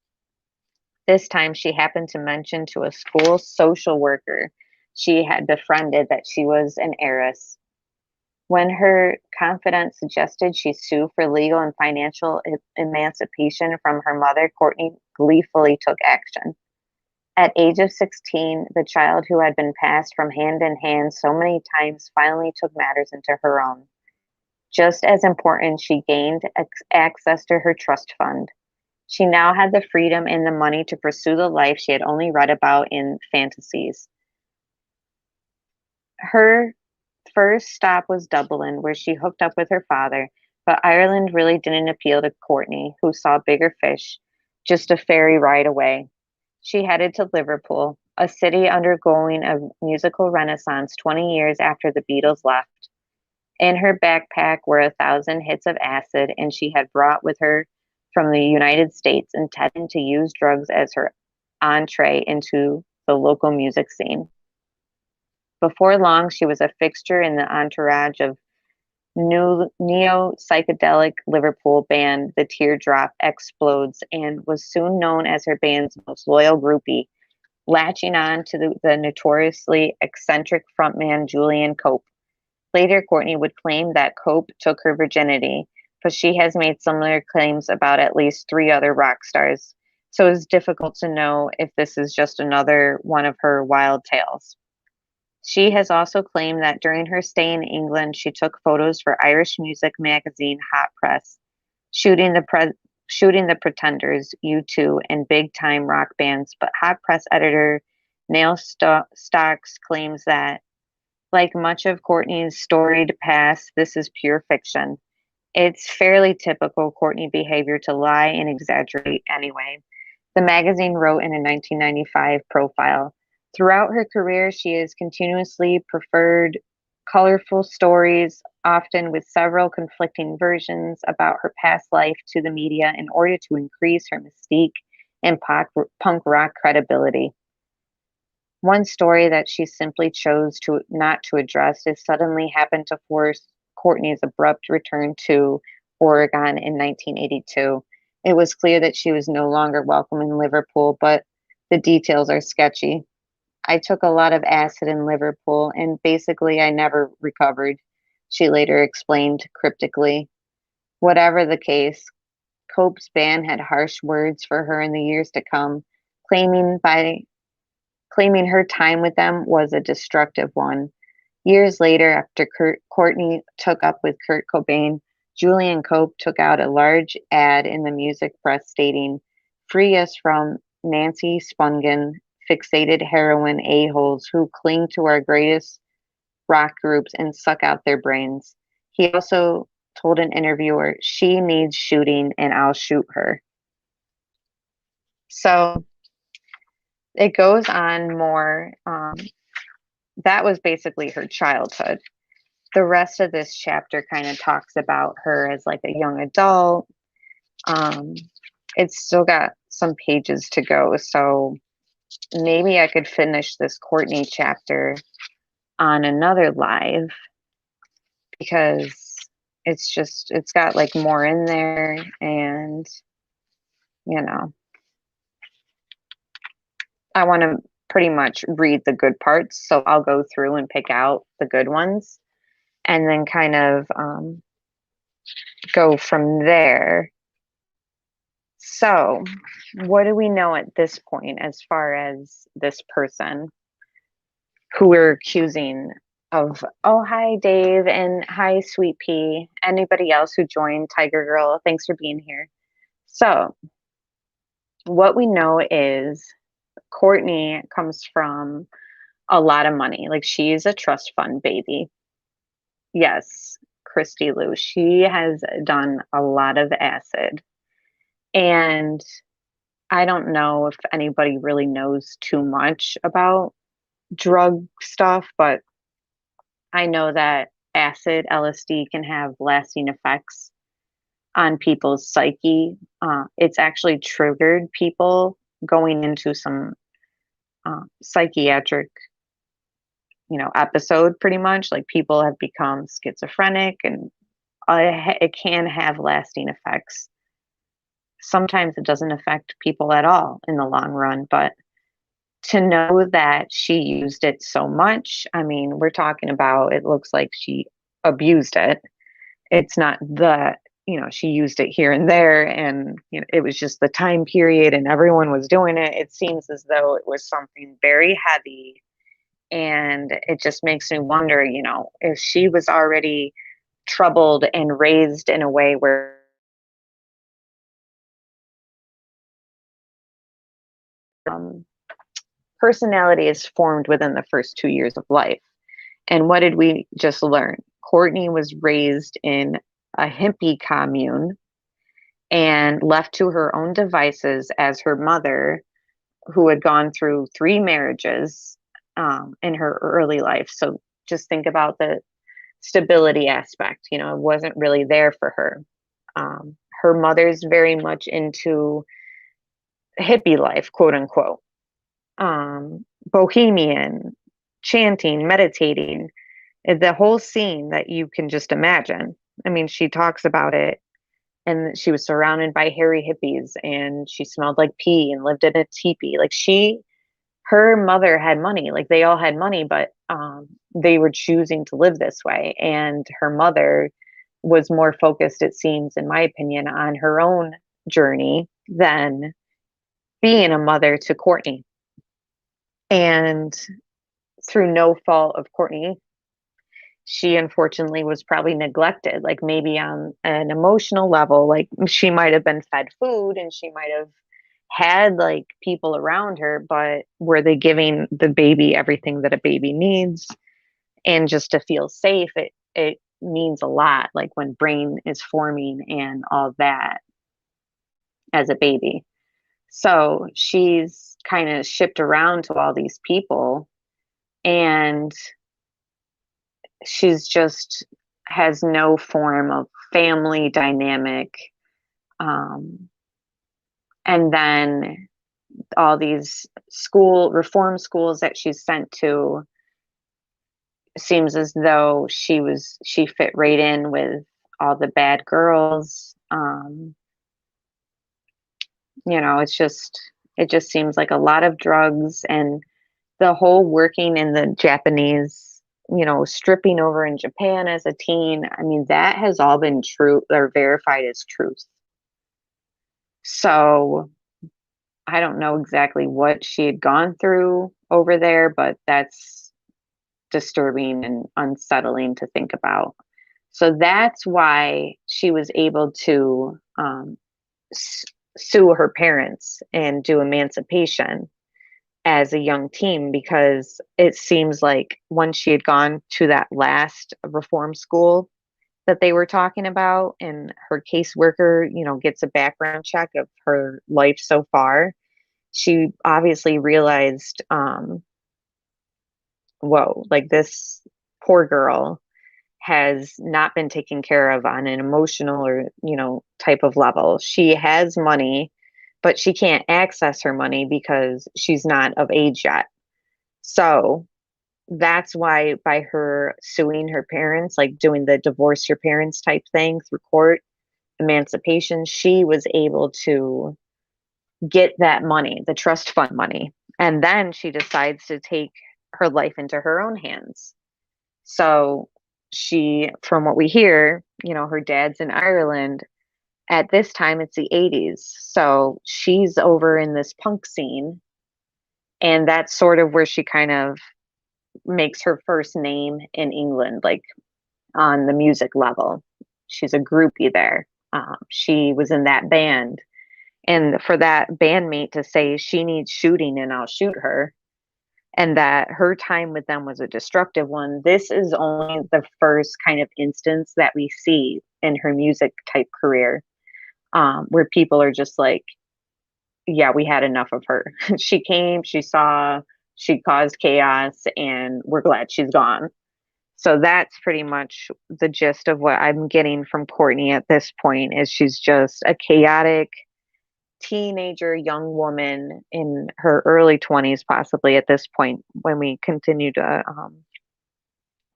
This time, she happened to mention to a school social worker she had befriended that she was an heiress. When her confidant suggested she sue for legal and financial emancipation from her mother, Courtney gleefully took action. At age of 16, the child who had been passed from hand in hand so many times finally took matters into her own. Just as important, she gained access to her trust fund. She now had the freedom and the money to pursue the life she had only read about in fantasies. Her first stop was Dublin, where she hooked up with her father, but Ireland really didn't appeal to Courtney, who saw bigger fish, just a ferry ride away. She headed to Liverpool, a city undergoing a musical renaissance 20 years after the Beatles left. In her backpack were 1,000 hits of acid, and she had brought with her from the United States, intending to use drugs as her entree into the local music scene. Before long, she was a fixture in the entourage of new neo-psychedelic Liverpool band, the Teardrop explodes and was soon known as her band's most loyal groupie, latching on to the notoriously eccentric frontman Julian Cope. Later, Courtney would claim that Cope took her virginity, but she has made similar claims about at least three other rock stars, so it's difficult to know if this is just another one of her wild tales. She has also claimed that during her stay in England, she took photos for Irish music magazine Hot Press, shooting shooting the Pretenders, U2, and big time rock bands. But Hot Press editor Neil Stocks claims that, like much of Courtney's storied past, this is pure fiction. It's fairly typical Courtney behavior to lie and exaggerate anyway. The magazine wrote in a 1995 profile. Throughout her career, she has continuously preferred colorful stories, often with several conflicting versions about her past life to the media in order to increase her mystique and punk rock credibility. One story that she simply chose to not to address is suddenly happened to force Courtney's abrupt return to Oregon in 1982. It was clear that she was no longer welcome in Liverpool, but the details are sketchy. I took a lot of acid in Liverpool, and basically I never recovered, she later explained cryptically. Whatever the case, Cope's band had harsh words for her in the years to come, claiming by claiming her time with them was a destructive one. Years later, after Courtney took up with Kurt Cobain, Julian Cope took out a large ad in the music press stating, "Free us from Nancy Spungen, fixated heroin a-holes who cling to our greatest rock groups and suck out their brains." He also told an interviewer, "She needs shooting and I'll shoot her." So it goes on more. That was basically her childhood. The rest of this chapter kind of talks about her as like a young adult. Um, it's still got some pages to go, so maybe I could finish this Courtney chapter on another live because it's got like more in there, and you know, I want to pretty much read the good parts, so I'll go through and pick out the good ones and then kind of go from there. So, what do we know at this point as far as this person who we're accusing of? Oh, hi, Dave, and hi, Sweet Pea. Anybody else who joined, Tiger Girl, thanks for being here. So, what we know is Courtney comes from a lot of money. Like, she's a trust fund baby. Yes, Christy Lou. She has done a lot of acid. And I don't know if anybody really knows too much about drug stuff, but I know that acid, LSD, can have lasting effects on people's psyche. It's actually triggered people going into some psychiatric, episode pretty much. Like people have become schizophrenic, and it can have lasting effects. Sometimes it doesn't affect people at all in the long run, but to know that she used it so much, I mean, we're talking about, it looks like she abused it. It's not she used it here and there, and it was just the time period and everyone was doing it. It seems as though it was something very heavy, and it just makes me wonder, if she was already troubled and raised in a way where um, personality is formed within the first 2 years of life. And what did we just learn? Courtney was raised in a hippie commune and left to her own devices as her mother, who had gone through 3 marriages in her early life. So just think about the stability aspect. It wasn't really there for her. Her mother's very much into hippie life, quote unquote, bohemian, chanting, meditating. The whole scene that you can just imagine. I mean, she talks about it, and she was surrounded by hairy hippies, and she smelled like pee and lived in a teepee. Like her mother had money, like they all had money, but they were choosing to live this way. And her mother was more focused, it seems, in my opinion, on her own journey than being a mother to Courtney. And through no fault of Courtney, she unfortunately was probably neglected, like maybe on an emotional level. Like she might have been fed food and she might have had like people around her, but were they giving the baby everything that a baby needs? And just to feel safe, it means a lot, like when brain is forming and all that as a baby. So she's kind of shipped around to all these people, and she's just has no form of family dynamic. Um, and then all these reform schools that she's sent to, seems as though she fit right in with all the bad girls. It just seems like a lot of drugs, and the whole working in the Japanese, stripping over in Japan as a teen. I mean, that has all been true or verified as truth. So I don't know exactly what she had gone through over there, but that's disturbing and unsettling to think about. So that's why she was able to sue her parents and do emancipation as a young teen, because it seems like once she had gone to that last reform school that they were talking about, and her caseworker, gets a background check of her life so far, she obviously realized, whoa, like this poor girl has not been taken care of on an emotional or, type of level. She has money, but she can't access her money because she's not of age yet. So that's why by her suing her parents, like doing the divorce your parents type thing through court, emancipation, she was able to get that money, the trust fund money. And then she decides to take her life into her own hands. So from what we hear, her dad's in Ireland. At this time, it's the 80s. So she's over in this punk scene. And that's sort of where she kind of makes her first name in England, like on the music level. She's a groupie there. She was in that band. And for that bandmate to say she needs shooting and I'll shoot her, and that her time with them was a destructive one, this is only the first kind of instance that we see in her music type career, where people are just like, yeah, we had enough of her. She came, she saw, she caused chaos, and we're glad she's gone. So that's pretty much the gist of what I'm getting from Courtney at this point, is she's just a chaotic teenager, young woman in her early 20s, possibly at this point when we continue to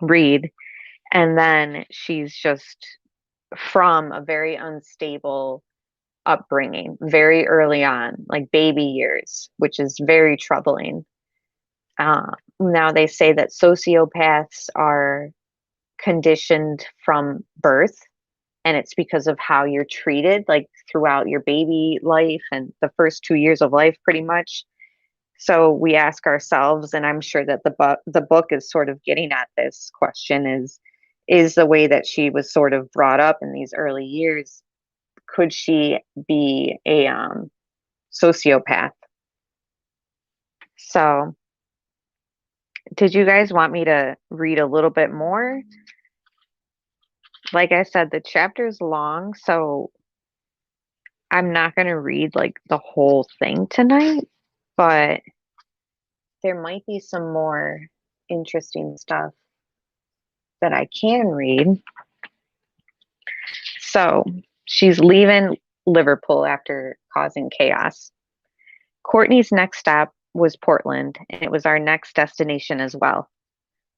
read. And then she's just from a very unstable upbringing very early on, like baby years, which is very troubling. Now, they say that sociopaths are conditioned from birth, and it's because of how you're treated, like throughout your baby life and the first 2 years of life, pretty much. So we ask ourselves, and I'm sure that the book is sort of getting at this question: is the way that she was sort of brought up in these early years, could she be a sociopath? So, did you guys want me to read a little bit more? Like I said, the chapter's long, so I'm not going to read like the whole thing tonight, but there might be some more interesting stuff that I can read. So she's leaving Liverpool after causing chaos. Courtney's next stop was Portland, and it was our next destination as well.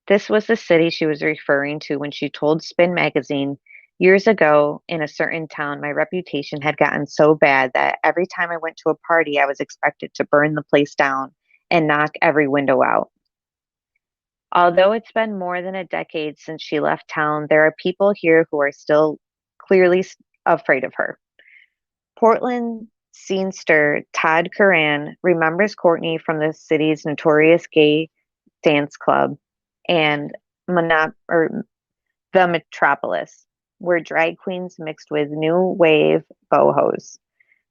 This was the city she was referring to when she told Spin magazine, "Years ago, in a certain town, my reputation had gotten so bad that every time I went to a party, I was expected to burn the place down and knock every window out." Although it's been more than a decade since she left town, there are people here who are still clearly afraid of her. Portland scenester Todd Curran remembers Courtney from the city's notorious gay dance club and or the Metropolis, where drag queens mixed with new wave bohos.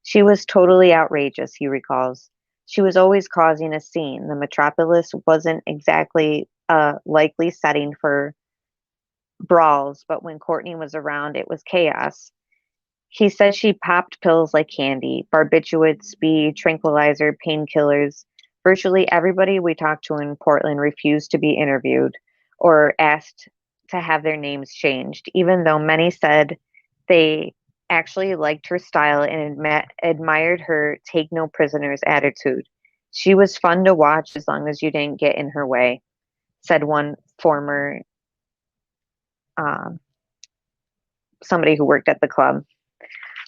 She was totally outrageous, he recalls. She was always causing a scene. The Metropolis wasn't exactly a likely setting for brawls, but when Courtney was around, it was chaos. He says she popped pills like candy, barbiturates, speed, tranquilizer, painkillers. Virtually everybody we talked to in Portland refused to be interviewed or asked to have their names changed, even though many said they actually liked her style and admired her take no prisoners attitude. She was fun to watch as long as you didn't get in her way, said one former um, somebody who worked at the club.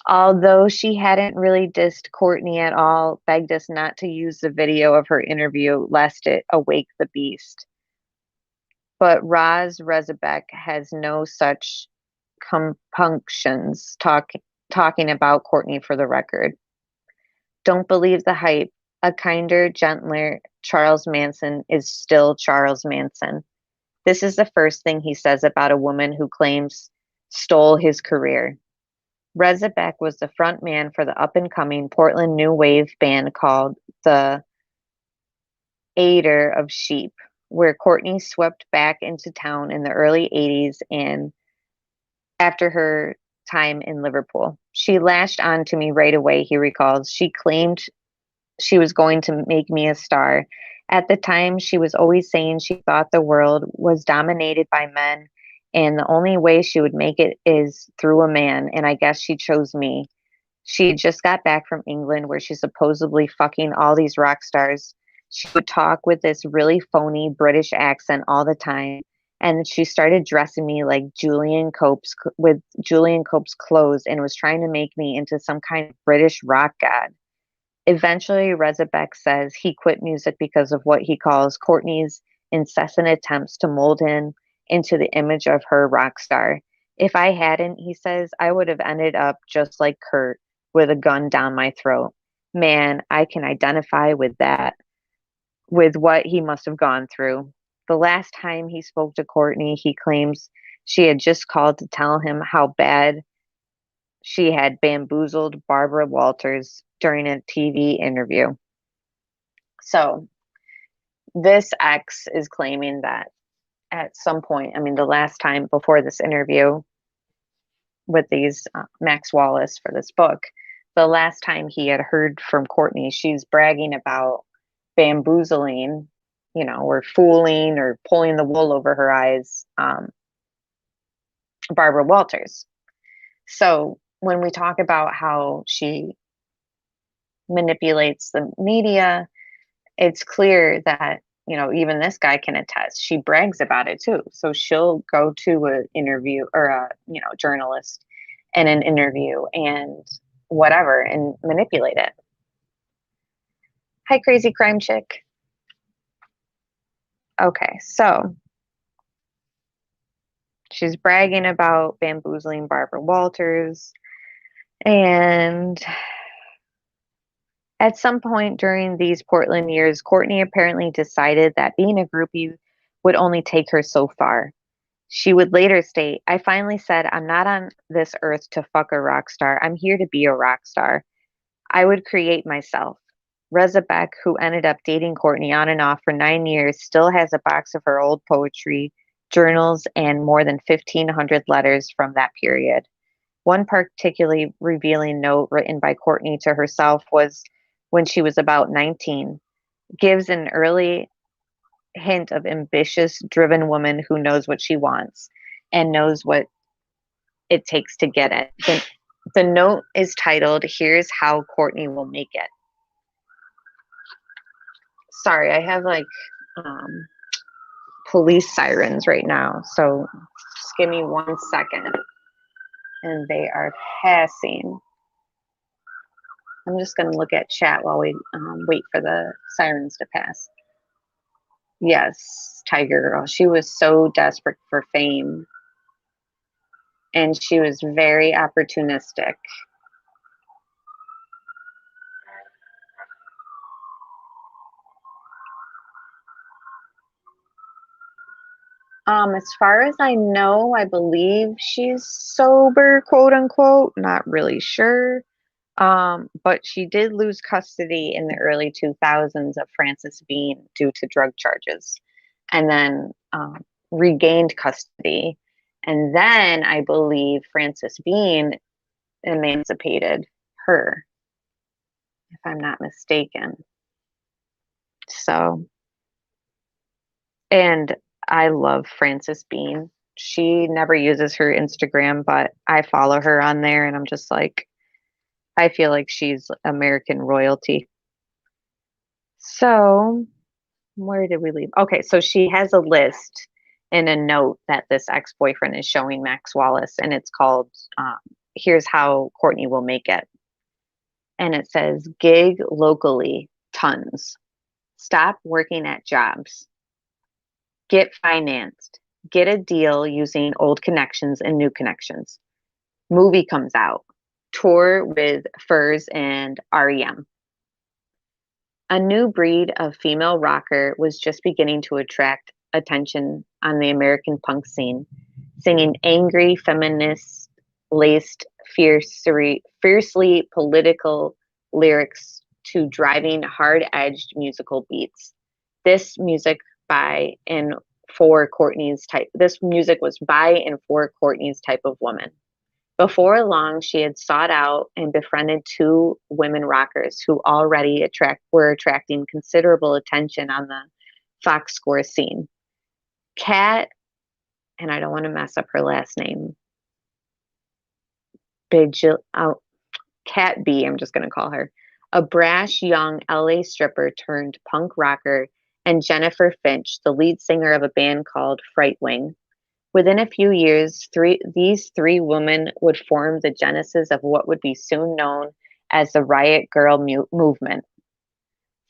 Although she hadn't really dissed Courtney at all, begged us not to use the video of her interview lest it awake the beast. But Roz Rezebek has no such compunctions talking about Courtney for the record. Don't believe the hype. A kinder, gentler Charles Manson is still Charles Manson. This is the first thing he says about a woman who claims stole his career. Rezebek was the front man for the up-and-coming Portland new wave band called the Aider of Sheep, where Courtney swept back into town in the early 80s and after her time in Liverpool. She lashed on to me right away, he recalls. She claimed she was going to make me a star. At the time, she was always saying she thought the world was dominated by men and the only way she would make it is through a man, and I guess she chose me. She just got back from England where she's supposedly fucking all these rock stars. She would talk with this really phony British accent all the time, and she started dressing me like Julian Cope's clothes and was trying to make me into some kind of British rock god. Eventually, Rezebek says he quit music because of what he calls Courtney's incessant attempts to mold him into the image of her rock star. If I hadn't, he says, I would have ended up just like Kurt, with a gun down my throat. Man, I can identify with that, with what he must have gone through. The last time he spoke to Courtney, he claims she had just called to tell him how bad she had bamboozled Barbara Walters during a TV interview. So this ex is claiming that at some point, I mean, the last time before this interview with these Max Wallace for this book, the last time he had heard from Courtney, she's bragging about bamboozling, or fooling or pulling the wool over her eyes, Barbara Walters. So when we talk about how she manipulates the media, it's clear that, even this guy can attest. She brags about it too. So she'll go to an interview or journalist in an interview and whatever and manipulate it. Hi, crazy crime chick. Okay, so she's bragging about bamboozling Barbara Walters. And at some point during these Portland years, Courtney apparently decided that being a groupie would only take her so far. She would later state, I finally said, I'm not on this earth to fuck a rock star. I'm here to be a rock star. I would create myself. Rezebek, who ended up dating Courtney on and off for 9 years, still has a box of her old poetry, journals, and more than 1,500 letters from that period. One particularly revealing note written by Courtney to herself was when she was about 19, gives an early hint of ambitious, driven woman who knows what she wants and knows what it takes to get it. The note is titled, Here's How Courtney Will Make It. Sorry, I have police sirens right now. So just give me 1 second. And they are passing. I'm just going to look at chat while we wait for the sirens to pass. Yes, Tiger Girl. She was so desperate for fame. And she was very opportunistic. As far as I know, I believe she's sober, quote unquote. Not really sure. But she did lose custody in the early 2000s of Frances Bean due to drug charges, and then regained custody. And then I believe Frances Bean emancipated her, if I'm not mistaken. So, and I love Frances Bean. She never uses her Instagram, but I follow her on there, and I'm just like, I feel like she's American royalty. So, where did we leave? Okay, so she has a list and a note that this ex-boyfriend is showing Max Wallace, and it's called "Here's How Courtney Will Make It," and it says, "Gig locally, tons. Stop working at jobs. Get financed. Get a deal using old connections and new connections. Movie comes out. Tour with Furs and REM." A new breed of female rocker was just beginning to attract attention on the American punk scene, singing angry, feminist laced, fiercely political lyrics to driving, hard edged musical beats. This music by and for Courtney's type. This music was by and for Courtney's type of woman. Before long, she had sought out and befriended two women rockers who already were attracting considerable attention on the Fox score scene. Kat, and I don't want to mess up her last name, Kat B, I'm just going to call her, a brash young LA stripper turned punk rocker, and Jennifer Finch, the lead singer of a band called Frightwing. Within a few years, these three women would form the genesis of what would be soon known as the Riot Girl movement.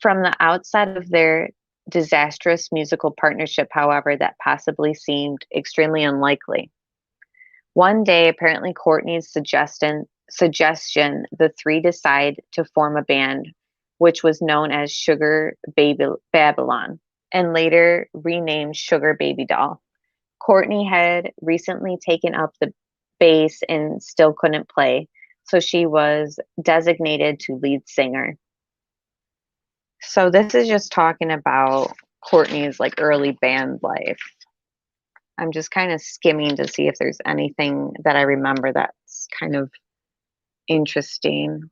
From the outside of their disastrous musical partnership, however, that possibly seemed extremely unlikely. One day, apparently Courtney's suggestion, the three decide to form a band, which was known as Sugar Baby Babylon, and later renamed Sugar Baby Doll. Courtney had recently taken up the bass and still couldn't play, so she was designated to lead singer. So this is just talking about Courtney's like early band life. I'm just kind of skimming to see if there's anything that I remember that's kind of interesting.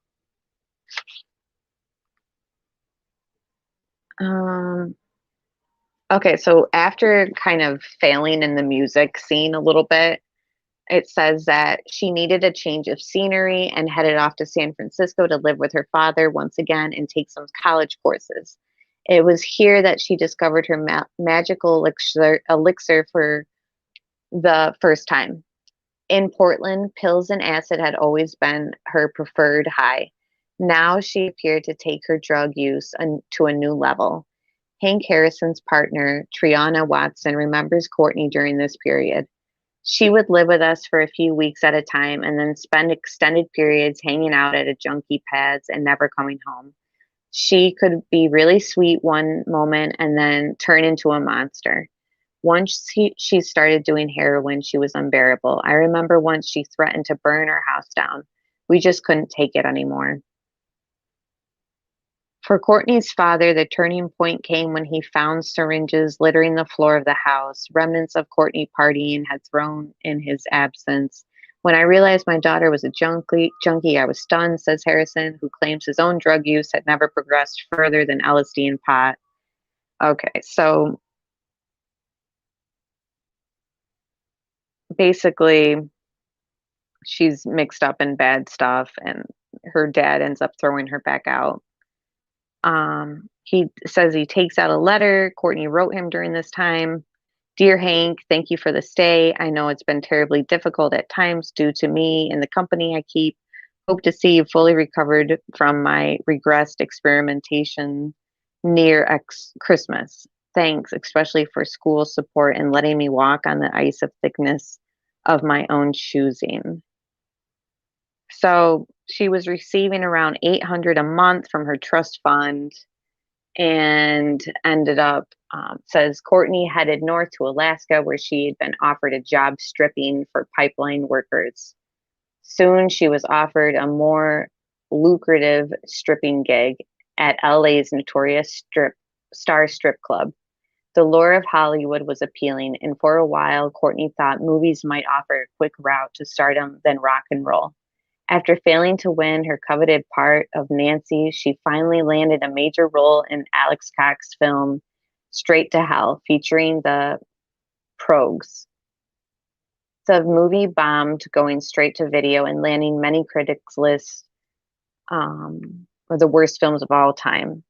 Okay, so after kind of failing in the music scene a little bit, it says that she needed a change of scenery and headed off to San Francisco to live with her father once again and take some college courses. It was here that she discovered her magical elixir for the first time. In Portland, pills and acid had always been her preferred high. Now she appeared to take her drug use to a new level. Hank Harrison's partner, Triana Watson, remembers Courtney during this period. She would live with us for a few weeks at a time and then spend extended periods hanging out at a junkie pads and never coming home. She could be really sweet one moment and then turn into a monster. Once she started doing heroin, she was unbearable. I remember once she threatened to burn our house down. We just couldn't take it anymore. For Courtney's father, the turning point came when he found syringes littering the floor of the house, remnants of Courtney partying had thrown in his absence. When I realized my daughter was a junkie, I was stunned, says Harrison, who claims his own drug use had never progressed further than LSD and pot. Okay, so basically, she's mixed up in bad stuff, and her dad ends up throwing her back out. He says he takes out a letter Courtney wrote him during this time. Dear Hank, thank you for the stay. I know it's been terribly difficult at times due to me and the company I keep. Hope to see you fully recovered from my regressed experimentation near Christmas. Thanks, especially for school support and letting me walk on the ice of thickness of my own choosing. So she was receiving around 800 a month from her trust fund and ended up says Courtney headed north to Alaska where she had been offered a job stripping for pipeline workers. Soon she was offered a more lucrative stripping gig at LA's notorious strip club. The lure of Hollywood was appealing, and for a while Courtney thought movies might offer a quick route to stardom than rock and roll. After failing to win her coveted part of Nancy, she finally landed a major role in Alex Cox's film Straight to Hell, featuring the Progs. The movie bombed, going straight to video and landing many critics' lists of the worst films of all time.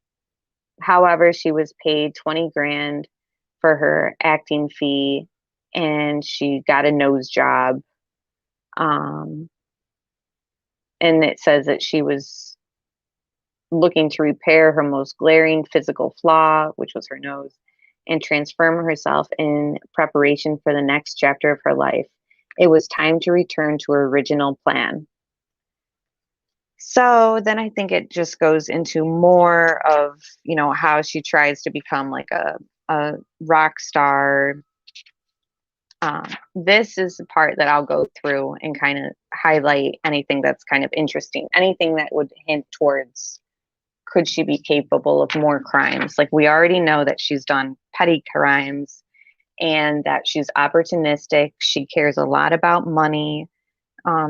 However, she was paid 20 grand for her acting fee and she got a nose job. Um, and it says that she was looking to repair her most glaring physical flaw, which was her nose, and transform herself in preparation for the next chapter of her life. It was time to return to her original plan. So then I think it just goes into more of, how she tries to become like a rock star. This is the part that I'll go through and kind of highlight anything that's kind of interesting, anything that would hint towards could she be capable of more crimes? Like we already know that she's done petty crimes and that she's opportunistic. She cares a lot about money.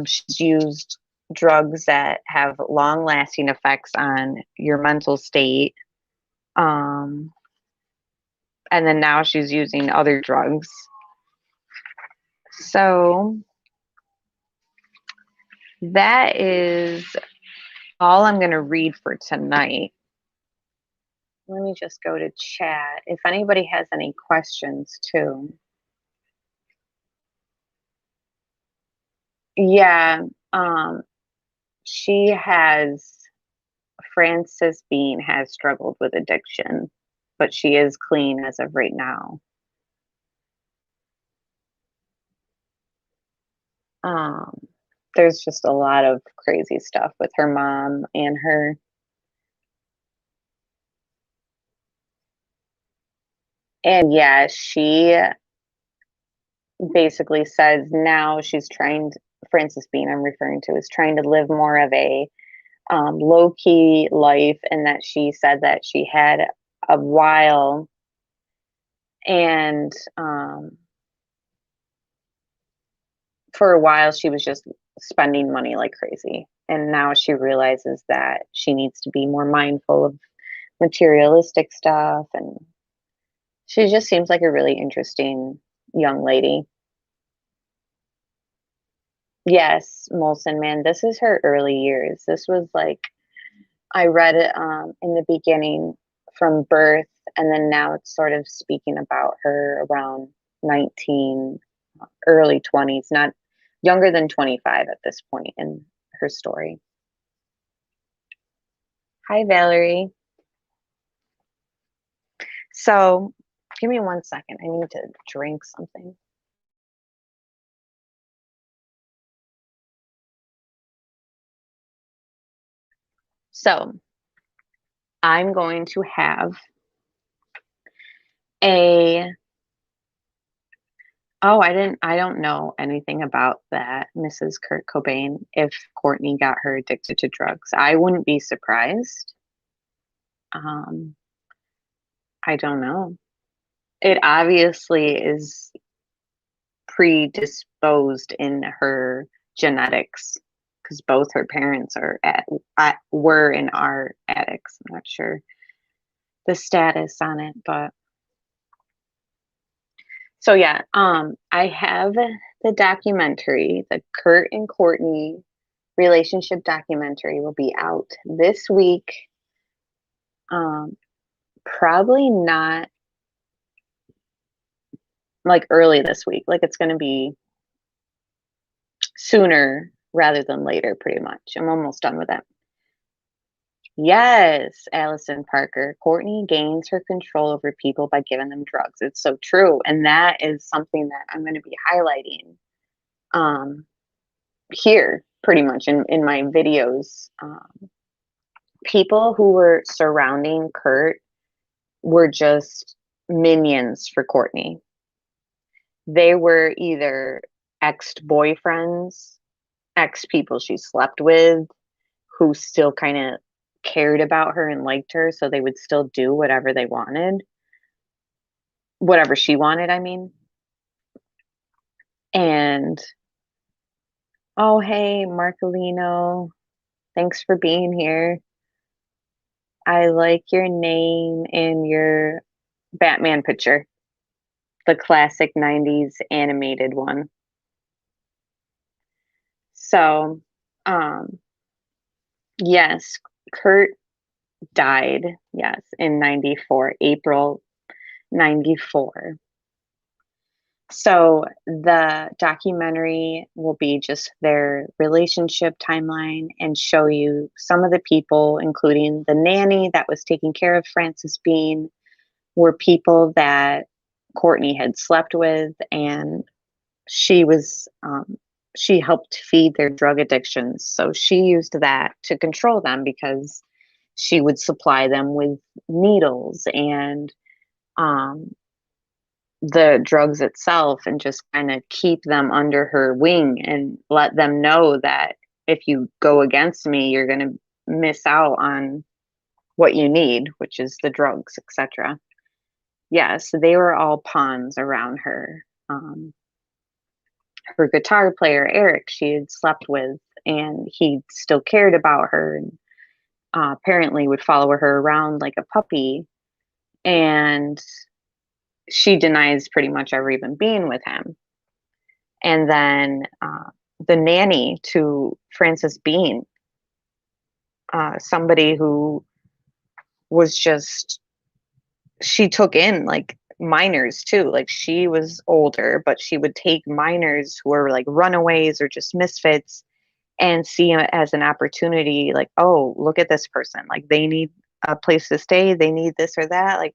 She's used drugs that have long lasting effects on your mental state. And then now she's using other drugs. So that is all I'm going to read for tonight. Let me just go to chat. If anybody has any questions too. Yeah, she has, Frances Bean has struggled with addiction, but she is clean as of right now. Um, there's just a lot of crazy stuff with her mom and her. And yeah, she basically says now she's trying Frances Bean, I'm referring to, is trying to live more of a low key life, and that she said that she had a while and for a while she was just spending money like crazy. And now she realizes that she needs to be more mindful of materialistic stuff. And she just seems like a really interesting young lady. Yes, Molson, man, this is her early years. This was like, I read it in the beginning from birth, and then now it's sort of speaking about her around 19, early 20s, not younger than 25 at this point in her story. Hi, Valerie. So give me 1 second. I need to drink something. So I'm going to have a, oh, I don't know anything about that, Mrs. Kurtcobain, if Courtney got her addicted to drugs. I wouldn't be surprised. Um, I don't know. It obviously is predisposed in her genetics because both her parents were and are addicts. I'm not sure the status on it, but so yeah, I have the documentary, the Kurt and Courtney relationship documentary will be out this week. Probably not like early this week. Like it's going to be sooner rather than later, pretty much. I'm almost done with it. Yes, Allison Parker. Courtney gains her control over people by giving them drugs. It's so true. And that is something that I'm going to be highlighting um, here pretty much in my videos. People who were surrounding Kurt were just minions for Courtney. They were either ex-boyfriends, ex-people she slept with, who still kind of cared about her and liked her, so they would still do whatever they wanted. Whatever she wanted, I mean. And oh, hey, Marcolino, thanks for being here. I like your name and your Batman picture, the classic 90s animated one. So, um, yes, Kurt died, yes, in 94, April 94. So the documentary will be just their relationship timeline and show you some of the people, including the nanny that was taking care of Frances Bean, were people that Courtney had slept with, and she was she helped feed their drug addictions. So she used that to control them because she would supply them with needles and um, the drugs itself, and just kind of keep them under her wing and let them know that if you go against me, you're going to miss out on what you need, which is the drugs, etc. Yes, they were all pawns around her. Her guitar player, Eric, she had slept with, and he still cared about her and apparently would follow her around like a puppy. And she denies pretty much ever even being with him. And then the nanny to Frances Bean, somebody who was just, she took in like minors too. Like she was older, but she would take minors who were like runaways or just misfits and see it as an opportunity. Like, oh, look at this person. Like they need a place to stay. They need this or that. Like,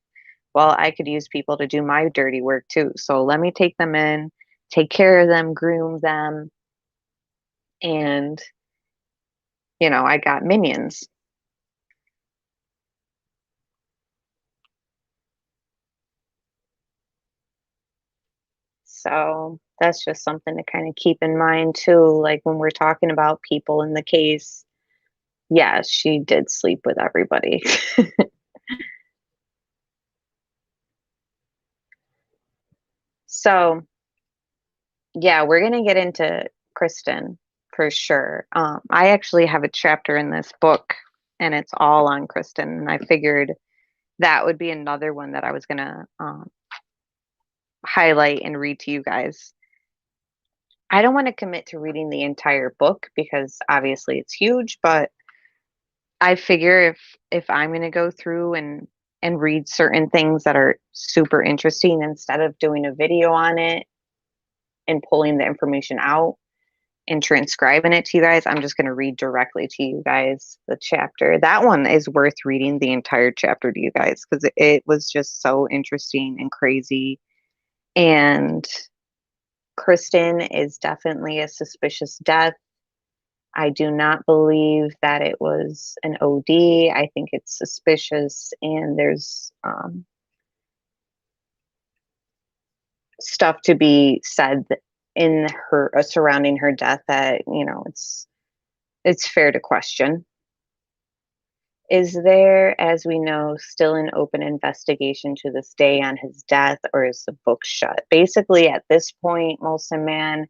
well, I could use people to do my dirty work too. So let me take them in, take care of them, groom them. And, I got minions. So that's just something to kind of keep in mind too. Like when we're talking about people in the case, yes, she did sleep with everybody. So yeah, we're gonna get into Kristen for sure. I actually have a chapter in this book and it's all on Kristen. And I figured that would be another one that I was gonna highlight and read to you guys. I don't want to commit to reading the entire book because obviously it's huge, but I figure if I'm going to go through and read certain things that are super interesting, instead of doing a video on it and pulling the information out and transcribing it to you guys, I'm just going to read directly to you guys the chapter. That one is worth reading the entire chapter to you guys because it was just so interesting and crazy. And Kristen is definitely a suspicious death. I do not believe that it was an OD. I think it's suspicious, and there's stuff to be said in her surrounding her death that it's fair to question. Is there, as we know, still an open investigation to this day on his death, or is the book shut? Basically, at this point, Molson Man,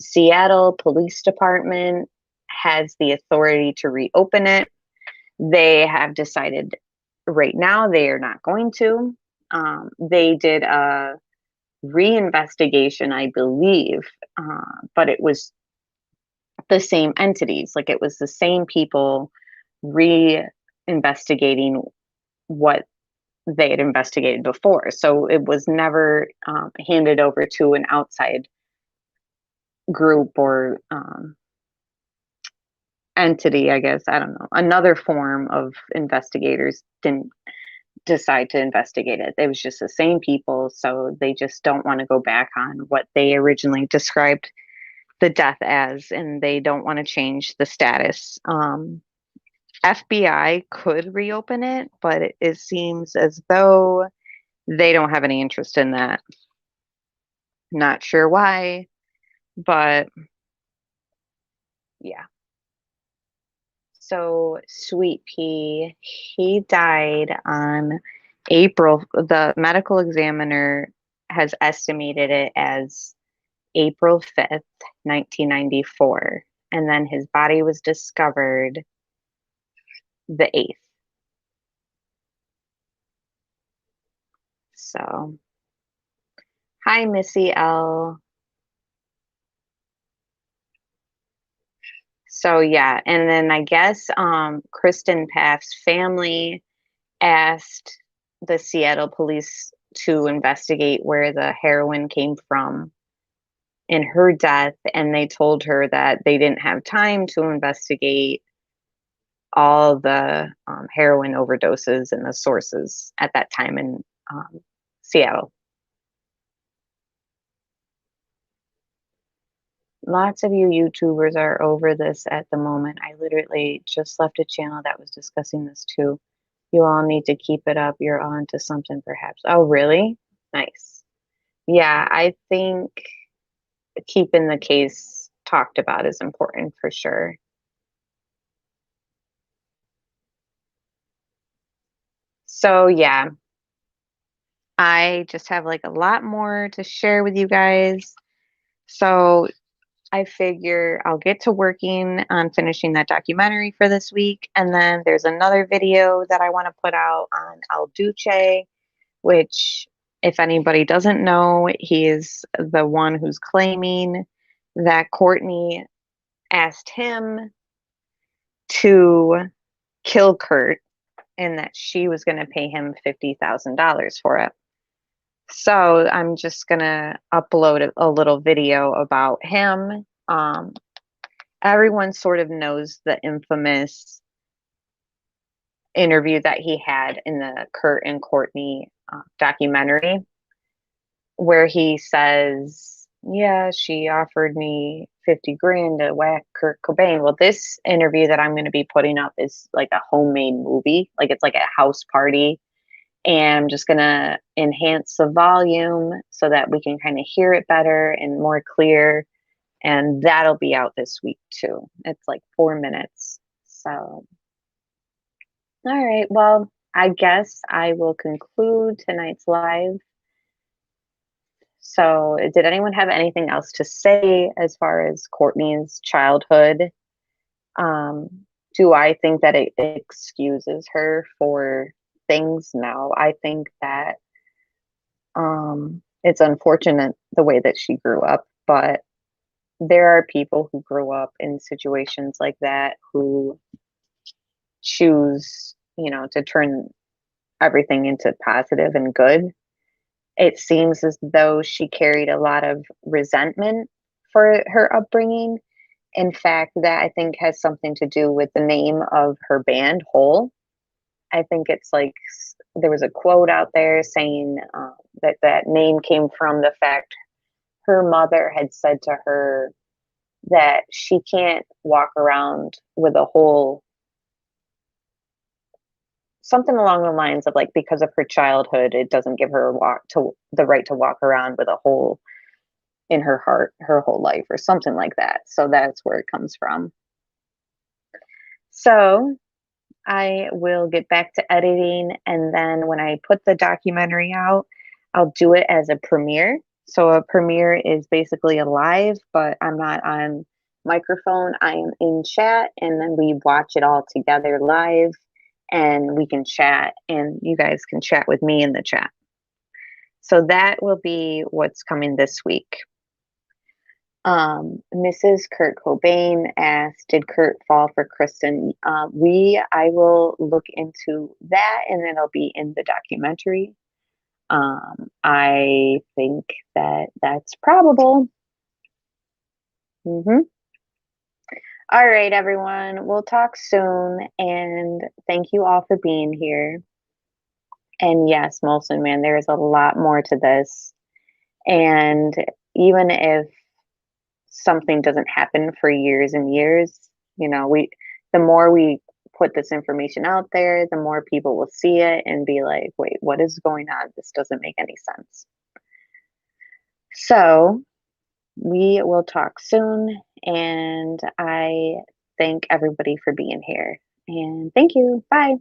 Seattle Police Department has the authority to reopen it. They have decided right now they are not going to. They did a reinvestigation, I believe, but it was the same entities. Like it was the same people re-investigating what they had investigated before. So it was never handed over to an outside group or entity, I guess. I don't know. Another form of investigators didn't decide to investigate it. It was just the same people. So they just don't want to go back on what they originally described the death as, and they don't want to change the status. FBI could reopen it, but it seems as though they don't have any interest in that. Not sure why, but yeah. So Sweet Pea, he died on the medical examiner has estimated it as April 5th, 1994. And then his body was discovered the 8th. So, hi, Missy L. So yeah, and then I guess Kristen Paff's family asked the Seattle police to investigate where the heroin came from in her death, and they told her that they didn't have time to investigate all the heroin overdoses and the sources at that time in Seattle. Lots of you YouTubers are over this at the moment. I literally just left a channel that was discussing this too. You all need to keep it up. You're on to something perhaps. Oh, really? Nice. Yeah, I think keeping the case talked about is important for sure. So, yeah, I just have like a lot more to share with you guys. So, I figure I'll get to working on finishing that documentary for this week. And then there's another video that I want to put out on El Duce, which, if anybody doesn't know, he is the one who's claiming that Courtney asked him to kill Kurt and that she was going to pay him $50,000 for it. So I'm just going to upload a little video about him. Everyone sort of knows the infamous interview that he had in the Kurt and Courtney documentary, where he says, yeah, she offered me 50 grand to whack Kurt Cobain. Well, this interview that I'm going to be putting up is like a homemade movie. Like it's like a house party. And I'm just going to enhance the volume so that we can kind of hear it better and more clear. And that'll be out this week too. It's like 4 minutes. So, all right. Well, I guess I will conclude tonight's live. So, did anyone have anything else to say as far as Courtney's childhood? Do I think that it excuses her for things? No, I think that it's unfortunate the way that she grew up, but there are people who grew up in situations like that who choose, to turn everything into positive and good. It seems as though she carried a lot of resentment for her upbringing. In fact, that I think has something to do with the name of her band, Hole. I think it's like there was a quote out there saying that name came from the fact her mother had said to her that she can't walk around with a hole, something along the lines of like, because of her childhood, it doesn't give her the right to walk around with a hole in her heart her whole life or something like that. So that's where it comes from. So I will get back to editing, and then when I put the documentary out, I'll do it as a premiere. So a premiere is basically a live, but I'm not on microphone. I am in chat, and then we watch it all together live, and we can chat, and you guys can chat with me in the chat. So that will be what's coming this week. Mrs. Kurt Cobain asked, "Did Kurt fall for Kristen?" I will look into that, and it'll be in the documentary. I think that that's probable. Hmm. All right, everyone. We'll talk soon, and thank you all for being here. And yes, Molson, man, there is a lot more to this. And even if something doesn't happen for years and years, the more we put this information out there, the more people will see it and be like, wait, what is going on? This doesn't make any sense. So we will talk soon. And I thank everybody for being here. And thank you. Bye.